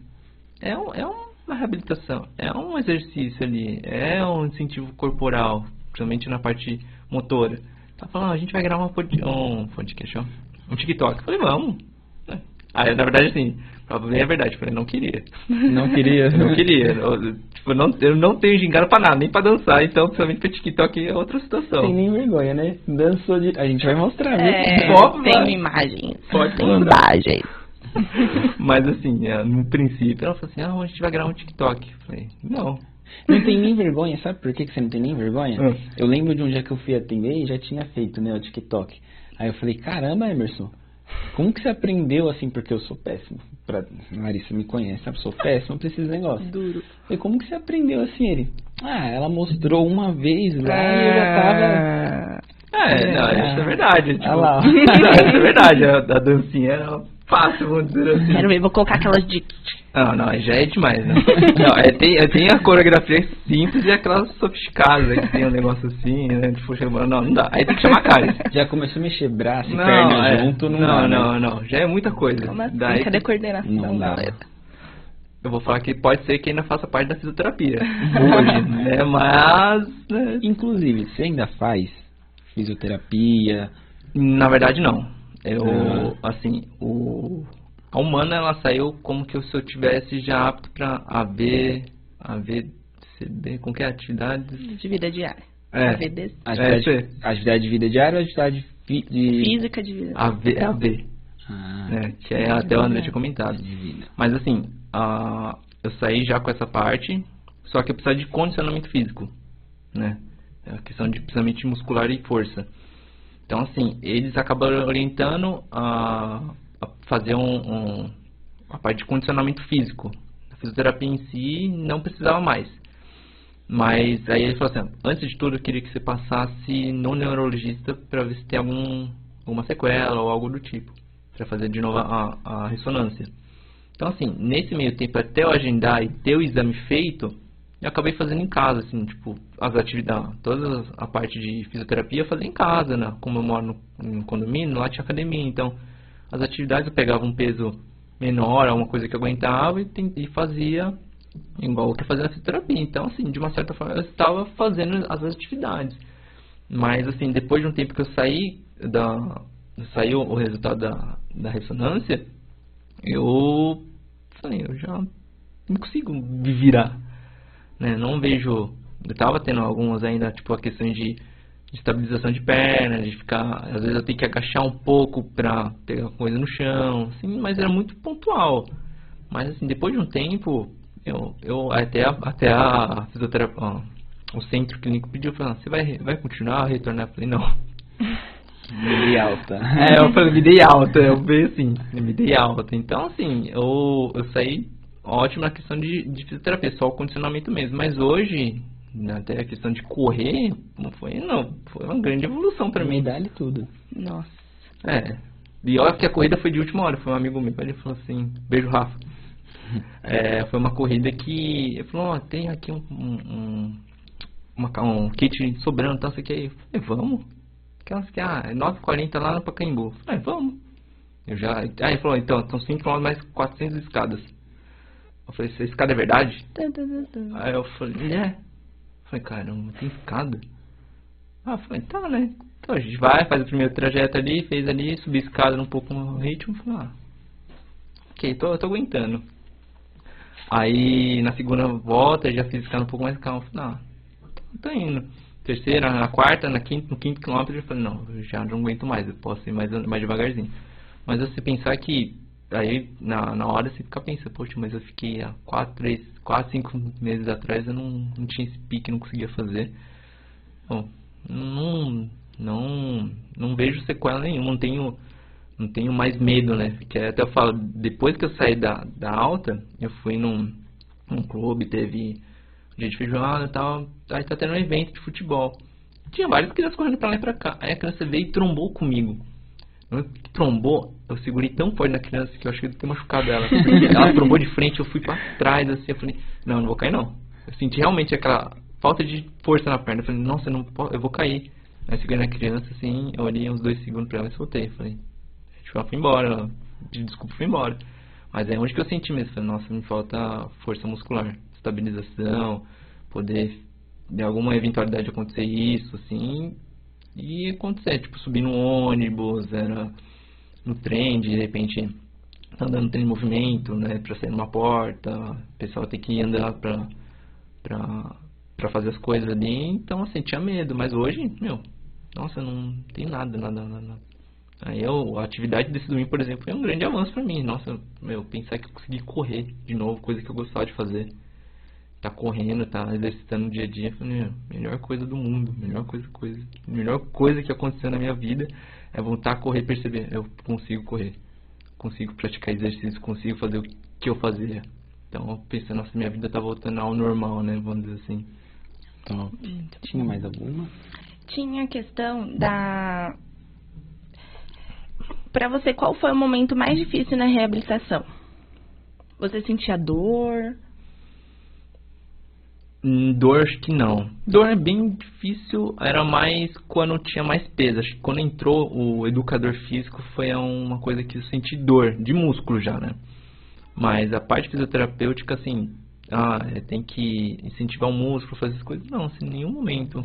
[SPEAKER 2] é uma reabilitação, é um exercício ali, é um incentivo corporal, principalmente na parte motora. Tá falando, a gente vai gravar um TikTok. Eu falei, vamos. Aí, na verdade, assim, pra ver a verdade, eu falei, não queria.
[SPEAKER 4] Não queria?
[SPEAKER 2] Não queria. Eu não tenho gingado pra nada, nem pra dançar, então, principalmente pra TikTok é outra situação.
[SPEAKER 4] Tem nem vergonha, né? Dançou de... A gente vai mostrar, viu?
[SPEAKER 3] Tem imagens.
[SPEAKER 2] Tem
[SPEAKER 3] imagens.
[SPEAKER 2] Mas, assim, no princípio, ela falou assim, a gente vai gravar um TikTok. Eu falei, não.
[SPEAKER 4] Não tem nem vergonha, sabe por que você não tem nem vergonha? Eu lembro de um dia que eu fui atender e já tinha feito, né, o TikTok. Aí eu falei, caramba, Emerson, como que você aprendeu assim? Porque eu sou péssimo. Larissa me conhece, sabe? Sou péssimo, eu preciso de negócio.
[SPEAKER 3] Duro.
[SPEAKER 4] E como que você aprendeu assim? Ele, ela mostrou uma vez lá e eu já tava...
[SPEAKER 2] Isso é verdade. Tipo,
[SPEAKER 4] lá.
[SPEAKER 2] Isso é verdade, a dancinha era fácil, vamos dizer assim.
[SPEAKER 3] Quero ver, vou colocar aquelas de...
[SPEAKER 2] Não, já é demais, né? Tem a coreografia simples e aquelas sofisticadas, que tem um negócio assim, né? Tipo, não dá. Aí tem que chamar a cara.
[SPEAKER 4] Já começou a mexer braço e perna junto,
[SPEAKER 2] não. Já é muita coisa.
[SPEAKER 3] Como assim? Cadê a coordenação, galera?
[SPEAKER 2] Eu vou falar que pode ser que ainda faça parte da fisioterapia hoje, né? Mas... Né?
[SPEAKER 4] Inclusive, você ainda faz fisioterapia?
[SPEAKER 2] Na verdade, não. A Humana, ela saiu como que se eu tivesse já apto para AVCD, com que atividades?
[SPEAKER 3] De vida diária.
[SPEAKER 2] AVD.
[SPEAKER 4] Atividade de vida diária ou atividade
[SPEAKER 3] física de vida?
[SPEAKER 2] AV. Que é até o André tinha comentado. Mas assim, eu saí já com essa parte, só que eu precisava de condicionamento físico, né? É a questão de principalmente muscular e força. Então assim, eles acabaram orientando a fazer a parte de condicionamento físico. A fisioterapia em si não precisava mais. Mas aí ele falou assim, antes de tudo eu queria que você passasse no neurologista para ver se tem alguma sequela ou algo do tipo, para fazer de novo a ressonância. Então assim, nesse meio tempo até eu agendar e ter o exame feito, e acabei fazendo em casa, assim, tipo, as atividades, toda a parte de fisioterapia eu fazia em casa, né? Como eu moro no condomínio, lá tinha academia, então as atividades eu pegava um peso menor, alguma coisa que eu aguentava e fazia igual que eu fazia na fisioterapia. Então, assim, de uma certa forma eu estava fazendo as atividades. Mas, assim, depois de um tempo que eu saiu o resultado da ressonância, eu falei, eu já não consigo me virar, né? Não vejo, eu tava tendo algumas ainda, tipo a questão de estabilização de perna, de ficar, às vezes eu tenho que agachar um pouco pra pegar coisa no chão, assim, mas era muito pontual. Mas assim, depois de um tempo, eu até a fisioterapia, o centro clínico pediu, falou, você vai continuar a retornar? Eu falei, não.
[SPEAKER 4] Me dei alta.
[SPEAKER 2] Eu falei, me dei alta, eu falei assim, me dei alta. Então, assim, eu saí ótimo na questão de fisioterapia, só o condicionamento mesmo. Mas hoje, até a questão de correr, foi uma grande evolução pra mim.
[SPEAKER 4] Medalha e tudo.
[SPEAKER 3] Nossa.
[SPEAKER 2] E olha que a corrida foi de última hora, foi um amigo meu, ele falou assim, beijo Rafa. Foi uma corrida que, ele falou, tem aqui um kit sobrando, então você quer ir? Eu falei, vamos. Aquelas que, 9h40 lá no Pacaembu. Eu falei, vamos. Aí ele falou, então, são 5 km mais 400 escadas. Eu falei, essa escada é verdade? Aí eu falei, Eu falei, caramba, tem escada? Eu falei, tá, né? Então a gente vai, faz o primeiro trajeto ali, fez ali, subi a escada um pouco no ritmo. Falei, ok, tô aguentando. Aí na segunda volta já fiz escada um pouco mais calma. Falei, tô indo. Terceira, na quarta, no quinto quilômetro, eu falei, não, eu já não aguento mais, eu posso ir mais devagarzinho. Mas você pensar que, aí na hora você fica pensando, poxa, mas eu fiquei há 4, 5 meses atrás, eu não tinha esse pique, não conseguia fazer. Bom, não vejo sequela nenhuma, não tenho mais medo, né? Porque até eu falo, depois que eu saí da alta, eu fui num clube, teve dia de feijoada e tal, aí tá tendo um evento de futebol. Tinha várias crianças correndo pra lá e pra cá. Aí a criança veio e trombou comigo. Trombou, eu segurei tão forte na criança que eu achei que eu ter machucado ela. Ela trombou de frente, eu fui pra trás, assim, eu falei, não vou cair não. Eu senti realmente aquela falta de força na perna. Eu falei, nossa, eu vou cair. Aí segurei na criança, assim, eu olhei uns 2 segundos pra ela e soltei. Eu falei, ela foi embora, ela pediu desculpa, foi embora. Mas é onde que eu senti mesmo, falei, nossa, me falta força muscular, estabilização, poder, de alguma eventualidade acontecer isso, assim, e acontecer, tipo, subir no ônibus, era no trem, de repente, andando no trem em movimento, né, pra sair numa porta, o pessoal tem que andar pra fazer as coisas ali, então, assim, tinha medo, mas hoje, nossa, não tem nada. Aí a atividade desse domingo, por exemplo, foi um grande avanço pra mim. Nossa, pensar que eu consegui correr de novo, coisa que eu gostava de fazer. Tá correndo, tá exercitando no dia a dia, falei, melhor coisa do mundo, melhor coisa que aconteceu na minha vida é voltar a correr e perceber, eu consigo correr, consigo praticar exercício, consigo fazer o que eu fazia. Então, pensando, nossa, minha vida tá voltando ao normal, né, vamos dizer assim.
[SPEAKER 4] Então, tinha mais alguma?
[SPEAKER 3] Tinha a questão da... Pra você, qual foi o momento mais difícil na reabilitação? Você sentia dor?
[SPEAKER 2] Dor, acho que não. Dor é bem difícil, era mais quando tinha mais peso. Acho que quando entrou o educador físico foi uma coisa que eu senti dor, de músculo já, né? Mas a parte fisioterapêutica, assim, tem que incentivar o músculo, fazer as coisas. Não, assim, em nenhum momento.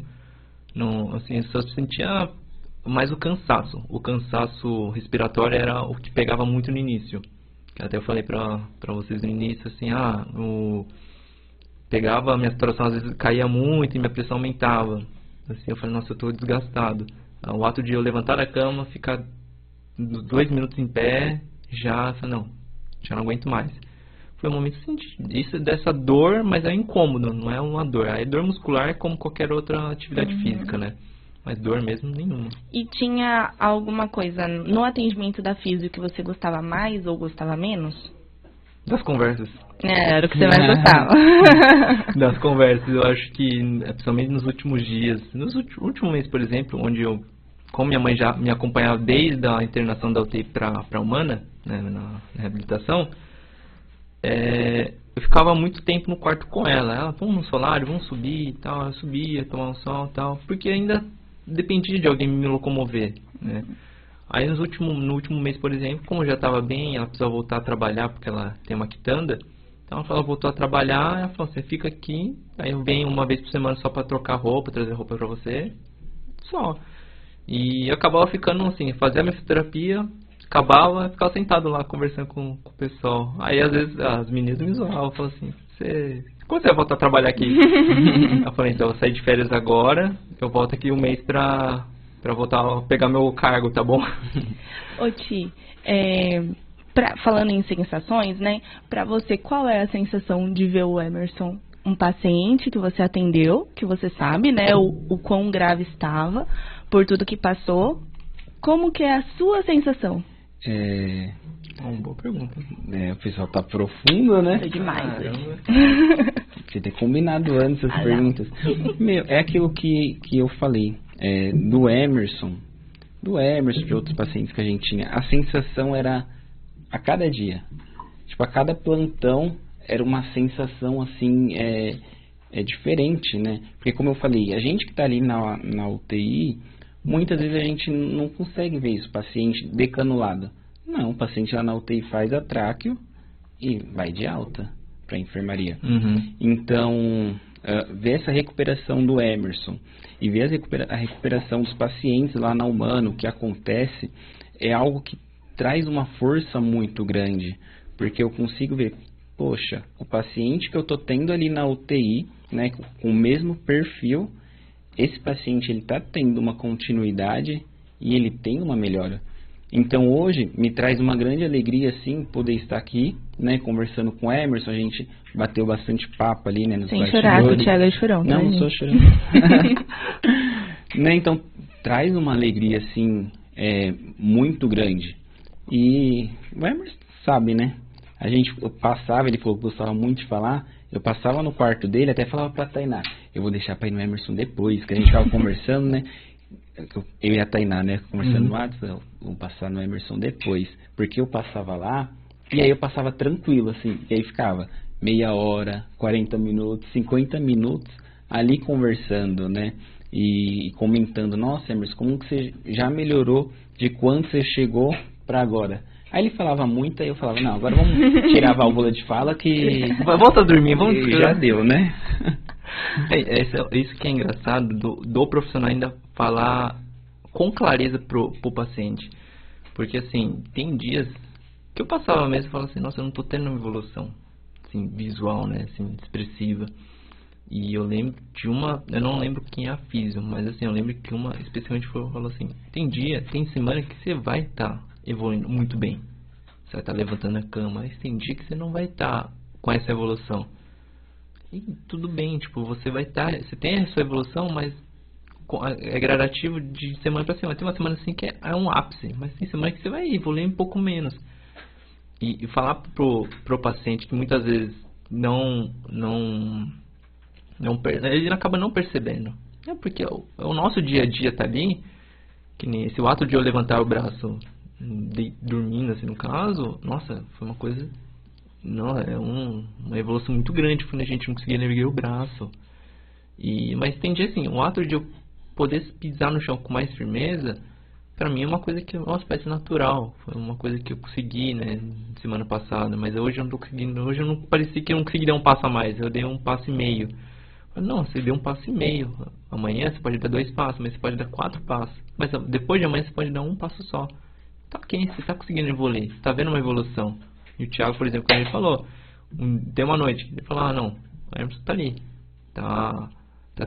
[SPEAKER 2] Não, assim, eu só sentia mais o cansaço. O cansaço respiratório era o que pegava muito no início. Que até eu falei pra vocês no início, assim, pegava a minha saturação, às vezes caía muito e minha pressão aumentava. Assim, eu falei, nossa, eu tô desgastado. O ato de eu levantar da cama, ficar 2 minutos em pé, já não aguento mais. Foi um momento isso dessa dor, mas é incômodo, não é uma dor. A dor muscular é como qualquer outra atividade física, né? Mas dor mesmo nenhuma.
[SPEAKER 3] E tinha alguma coisa no atendimento da físio que você gostava mais ou gostava menos?
[SPEAKER 2] Das conversas.
[SPEAKER 3] Era o que você mais gostava.
[SPEAKER 2] Das conversas, eu acho que, principalmente nos últimos dias, último mês, por exemplo, onde como minha mãe já me acompanhava desde a internação da UTI para Humana, né, na reabilitação, eu ficava muito tempo no quarto com ela. Ela, vamos no solário, vamos subir e tal. Eu subia, tomar um sol e tal. Porque ainda dependia de alguém me locomover, né? Aí no último mês, por exemplo, como eu já estava bem, ela precisava voltar a trabalhar porque ela tem uma quitanda. Então ela voltou a trabalhar, ela falou, você fica aqui, aí eu venho uma vez por semana só para trocar roupa, trazer roupa para você, só. E eu acabava ficando assim, fazia a minha fisioterapia, ficava sentado lá conversando com o pessoal. Aí às vezes as meninas me zoavam, falavam assim, quando você vai voltar a trabalhar aqui? Eu falei, então eu saí de férias agora, eu volto aqui um mês pra voltar a pegar meu cargo, tá bom?
[SPEAKER 3] Ô Ti, falando em sensações, né? Pra você, qual é a sensação de ver o Emerson, um paciente que você atendeu, que você sabe, né? O quão grave estava, por tudo que passou. Como que é a sua sensação?
[SPEAKER 2] Uma boa pergunta.
[SPEAKER 4] O pessoal tá profundo, né?
[SPEAKER 3] É demais.
[SPEAKER 4] Você ter combinado antes as perguntas. É aquilo que eu falei. Do Emerson, de outros pacientes que a gente tinha. A sensação era a cada dia. Tipo, a cada plantão era uma sensação assim, diferente, né? Porque como eu falei, a gente que tá ali na UTI, muitas vezes a gente não consegue ver isso, paciente decanulado. Não, o paciente lá na UTI faz a tráqueo e vai de alta para a enfermaria.
[SPEAKER 2] Uhum.
[SPEAKER 4] Então, ver essa recuperação do Emerson e ver a recuperação dos pacientes lá na Humano, que acontece, é algo que traz uma força muito grande, porque eu consigo ver, poxa, o paciente que eu tô tendo ali na UTI, né, com o mesmo perfil, esse paciente ele tá tendo uma continuidade e ele tem uma melhora. Então hoje me traz uma grande alegria assim poder estar aqui, né, conversando com o Emerson. A gente bateu bastante papo ali, né, nos
[SPEAKER 3] sem chorar, que o Thiago é chorão.
[SPEAKER 4] Não, não sou chorando. Né, então traz uma alegria assim muito grande. E o Emerson sabe, né? Eu passava, ele falou que gostava muito de falar. Eu passava no quarto dele, até falava pra Tainá, eu vou deixar pra ir no Emerson depois, que a gente tava conversando, né? Eu e a Tainá, né, conversando no WhatsApp, vou passar no Emerson depois, porque eu passava lá, e aí eu passava tranquilo, assim, e aí ficava meia hora, 40 minutos, 50 minutos ali conversando, né, e comentando, nossa, Emerson, como que você já melhorou de quando você chegou pra agora? Aí ele falava muito, aí eu falava, não, agora vamos tirar a válvula de fala que...
[SPEAKER 2] Volta a dormir, vamos...
[SPEAKER 4] Já deu, né?
[SPEAKER 2] Isso que é engraçado do profissional ainda falar com clareza pro paciente. Porque assim, tem dias que eu passava mesmo e falava assim, nossa, eu não tô tendo uma evolução assim, visual, né, assim, expressiva. E eu lembro de eu não lembro quem é a físio, mas assim, eu lembro que uma especialmente falou assim, tem semana que você vai estar evoluindo muito bem. Você vai estar levantando a cama, mas tem dia que você não vai estar com essa evolução. E tudo bem, tipo, você tem a sua evolução, mas é gradativo de semana para semana. Tem uma semana assim que é um ápice, mas tem semana que você vai evoluir um pouco menos. E falar pro paciente que muitas vezes ele acaba não percebendo. É porque o nosso dia a dia tá ali, que nem esse ato de eu levantar o braço dormindo, assim, no caso, nossa, foi uma coisa... Não, uma evolução muito grande quando a gente não conseguia erguer o braço. Mas tem dia assim, o ato de eu poder pisar no chão com mais firmeza, pra mim é uma coisa que, nossa, parece natural. Foi uma coisa que eu consegui, né, semana passada, mas hoje eu não tô conseguindo. Hoje eu não parecia que eu não consegui dar um passo a mais, eu dei um passo e meio. Não, você deu um passo e meio. Amanhã você pode dar 2 passos, mas você pode dar 4 passos. Mas depois de amanhã você pode dar 1 passo só. Tá ok, você tá conseguindo evoluir, você tá vendo uma evolução. E o Thiago, por exemplo, quando ele falou, deu uma noite, ele falou, não, o Emerson tá ali, tá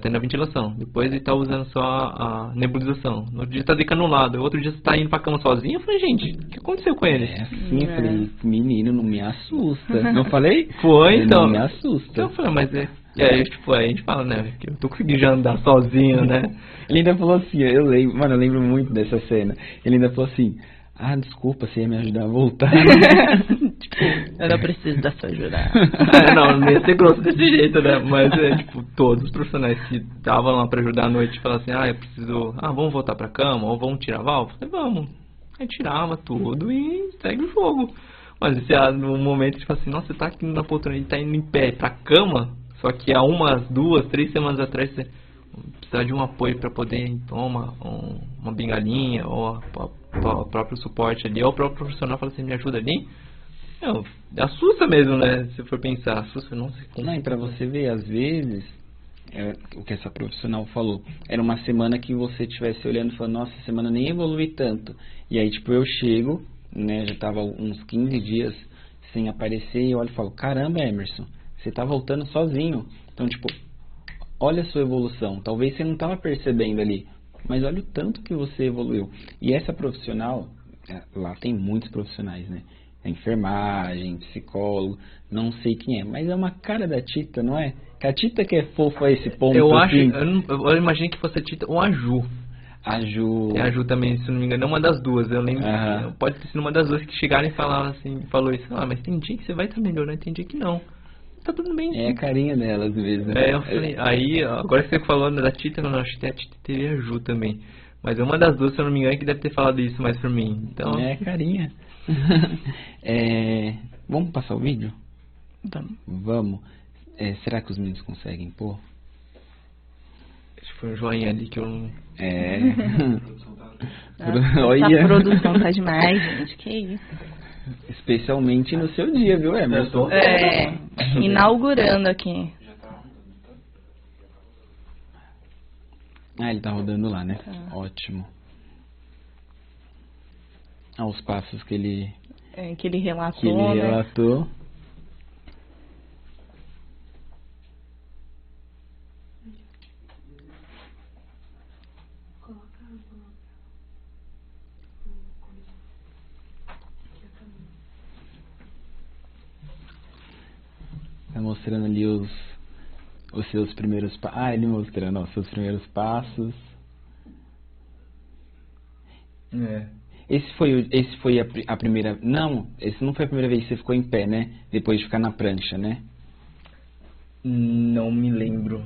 [SPEAKER 2] tendo a ventilação, depois ele tá usando só a nebulização, no outro dia tá decanulado, outro dia você tá indo pra cama sozinho. Eu falei, gente, o que aconteceu com ele?
[SPEAKER 4] Assim, eu falei, menino, não me assusta. Não falei?
[SPEAKER 2] Foi, então.
[SPEAKER 4] Não me assusta.
[SPEAKER 2] Então eu falei, mas aí, tipo, aí a gente fala, né, que eu tô conseguindo já andar sozinho, né?
[SPEAKER 4] Ele ainda falou assim, eu lembro muito dessa cena, ele ainda falou assim, desculpa, você ia me ajudar a voltar.
[SPEAKER 3] Eu não preciso da sua ajuda.
[SPEAKER 2] Não ia ser grosso desse jeito, né? Mas tipo, todos os profissionais que estavam lá pra ajudar à noite falavam assim, eu preciso, vamos voltar pra cama, ou vamos tirar a válvula? Eu falei, vamos. Aí tirava tudo e segue o jogo. Mas você, no momento, tipo assim, nossa, você tá aqui na poltrona, ele tá indo em pé pra cama, só que há 1, 2, 3 semanas atrás você precisar de um apoio pra poder tomar uma bengalinha, ou o próprio suporte ali, ou o próprio profissional fala assim, me ajuda ali. Não, assusta mesmo, né? Se for pensar, assusta, nossa.
[SPEAKER 4] Não, e pra você ver, às vezes, o que essa profissional falou, era uma semana que você estivesse olhando e falando, nossa, essa semana nem evolui tanto. E aí, tipo, eu chego, né, já tava uns 15 dias sem aparecer, e eu olho e falo, caramba, Emerson, você tá voltando sozinho. Então, tipo, olha a sua evolução. Talvez você não tava percebendo ali, mas olha o tanto que você evoluiu. E essa profissional, lá tem muitos profissionais, né? Enfermagem, psicólogo, não sei quem é, mas é uma cara da Tita, não é? Que a Tita que é fofa a esse ponto.
[SPEAKER 2] Eu
[SPEAKER 4] assim.
[SPEAKER 2] acho, eu imaginei que fosse a Tita ou a Ju.
[SPEAKER 4] A Ju.
[SPEAKER 2] É a Ju também, se não me engano, é uma das duas. Eu lembro que pode ter sido uma das duas que chegaram e falaram assim, falou isso, mas tem dia que você vai estar melhorando, tem dia que não. Tá tudo bem.
[SPEAKER 4] É a carinha delas mesmo.
[SPEAKER 2] Eu falei, aí, agora que você falou da Tita, não, acho que a Tita teria a Ju também. Mas é uma das duas, se eu não me engano, que deve ter falado isso mais pra mim. Então...
[SPEAKER 4] É carinha. Vamos passar o vídeo? Vamos. Será que os meninos conseguem pôr?
[SPEAKER 2] Acho que foi um joinha ali que eu não...
[SPEAKER 3] Olha. A produção tá demais, gente. Que isso.
[SPEAKER 4] Especialmente no seu dia, viu, Emerson?
[SPEAKER 3] Inaugurando aqui.
[SPEAKER 4] Ele tá rodando lá, né? Ótimo. Os passos que ele...
[SPEAKER 3] que ele relatou.
[SPEAKER 4] Tá mostrando ali os seus primeiros passos. Ele mostrando os seus primeiros passos. Esse foi a primeira... Não, esse não foi a primeira vez que você ficou em pé, né? Depois de ficar na prancha, né?
[SPEAKER 2] Não me lembro.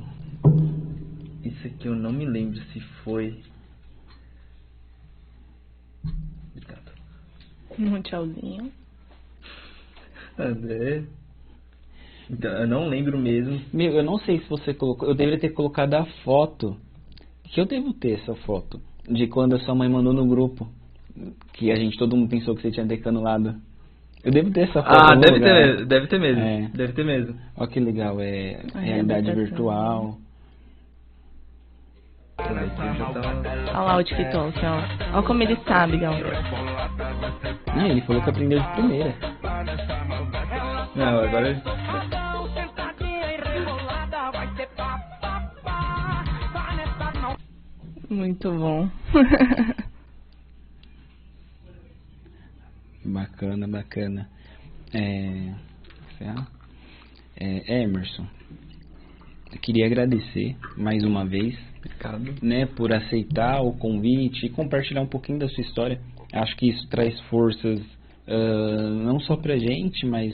[SPEAKER 2] Isso aqui eu não me lembro se foi... Obrigado.
[SPEAKER 3] Um tchauzinho.
[SPEAKER 2] André... Então, eu não lembro mesmo.
[SPEAKER 4] Eu não sei se você colocou... Eu deveria ter colocado a foto. Que eu devo ter essa foto. De quando a sua mãe mandou no grupo. Que todo mundo pensou que você tinha decanulado. Eu devo ter essa foto.
[SPEAKER 2] Deve ter mesmo. Deve ter mesmo.
[SPEAKER 4] Olha que legal. Realidade virtual.
[SPEAKER 3] Olha lá o TikTok, ó. Olha como ele sabe, galera.
[SPEAKER 4] Não, ele falou que aprendeu de primeira.
[SPEAKER 2] Não, agora...
[SPEAKER 3] Muito bom.
[SPEAKER 4] Bacana. Emerson, eu queria agradecer mais uma vez, né, por aceitar o convite e compartilhar um pouquinho da sua história. Acho que isso traz forças não só pra gente, mas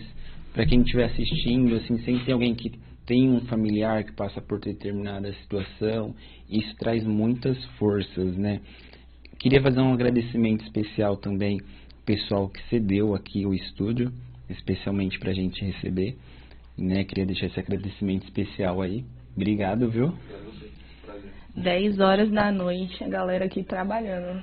[SPEAKER 4] pra quem estiver assistindo, assim, sempre tem alguém que tem um familiar que passa por determinada situação. Isso traz muitas forças, né? Queria fazer um agradecimento especial também ao pessoal que cedeu aqui o estúdio, especialmente pra gente receber, né? Queria deixar esse agradecimento especial aí. Obrigado, viu?
[SPEAKER 3] 10 horas da noite, a galera aqui trabalhando.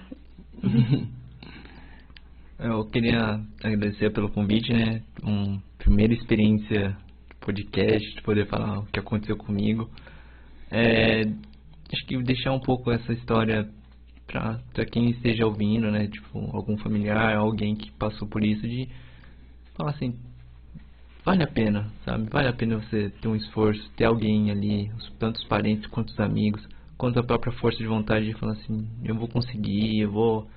[SPEAKER 2] Eu queria agradecer pelo convite, né? Uma primeira experiência podcast, de poder falar o que aconteceu comigo. Acho que deixar um pouco essa história pra quem esteja ouvindo, né? Tipo, algum familiar, alguém que passou por isso, de falar assim, vale a pena, sabe? Vale a pena você ter um esforço, ter alguém ali, tanto os parentes quanto os amigos, quanto a própria força de vontade de falar assim, eu vou conseguir, eu vou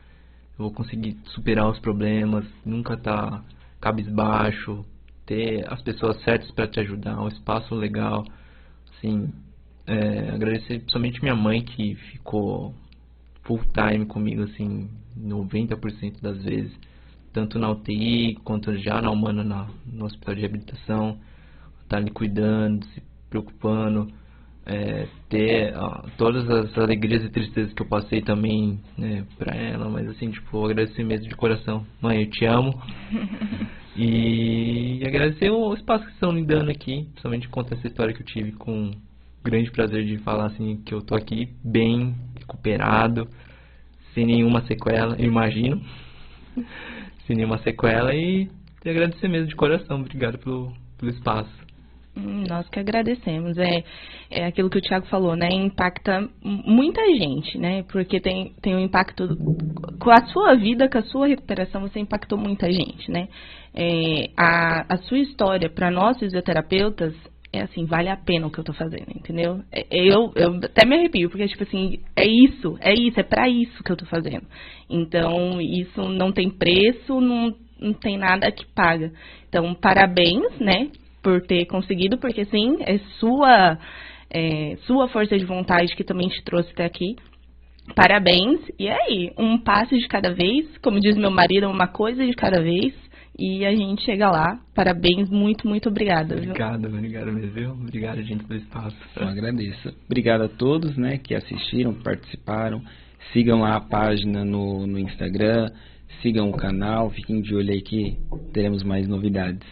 [SPEAKER 2] conseguir superar os problemas, nunca tá cabisbaixo, ter as pessoas certas para te ajudar, um espaço legal, assim, agradecer principalmente minha mãe, que ficou full time comigo, assim, 90% das vezes, tanto na UTI, quanto já na Humana, no hospital de reabilitação, tá ali cuidando, se preocupando, ter todas as alegrias e tristezas que eu passei também, né, pra ela, mas assim, tipo, agradecer mesmo de coração. Mãe, eu te amo. E agradecer o espaço que estão me dando aqui, principalmente contar essa história que eu tive com grande prazer de falar assim, que eu tô aqui bem recuperado, sem nenhuma sequela, eu imagino, sem nenhuma sequela, e agradecer mesmo de coração. Obrigado pelo espaço.
[SPEAKER 3] Nós que agradecemos. É aquilo que o Thiago falou, né? Impacta muita gente, né? Porque tem um impacto com a sua vida, com a sua recuperação, você impactou muita gente, né? A sua história, para nós fisioterapeutas, é assim, vale a pena o que eu tô fazendo, entendeu? Eu até me arrepio, porque, tipo assim, é pra isso que eu tô fazendo. Então, isso não tem preço, não tem nada que paga. Então, parabéns, né? Por ter conseguido, porque sim, é sua força de vontade que também te trouxe até aqui. Parabéns. E aí, um passo de cada vez, como diz meu marido, uma coisa de cada vez, e a gente chega lá. Parabéns, muito, muito obrigada.
[SPEAKER 2] Obrigado mesmo, viu? Obrigado, gente, pelo espaço.
[SPEAKER 4] Eu agradeço. Obrigado a todos, né, que assistiram, participaram. Sigam lá a página no Instagram, sigam o canal, fiquem de olho aí que teremos mais novidades.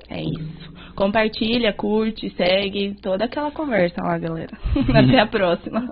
[SPEAKER 3] É isso. Compartilha, curte, segue, toda aquela conversa lá, galera. Até a próxima.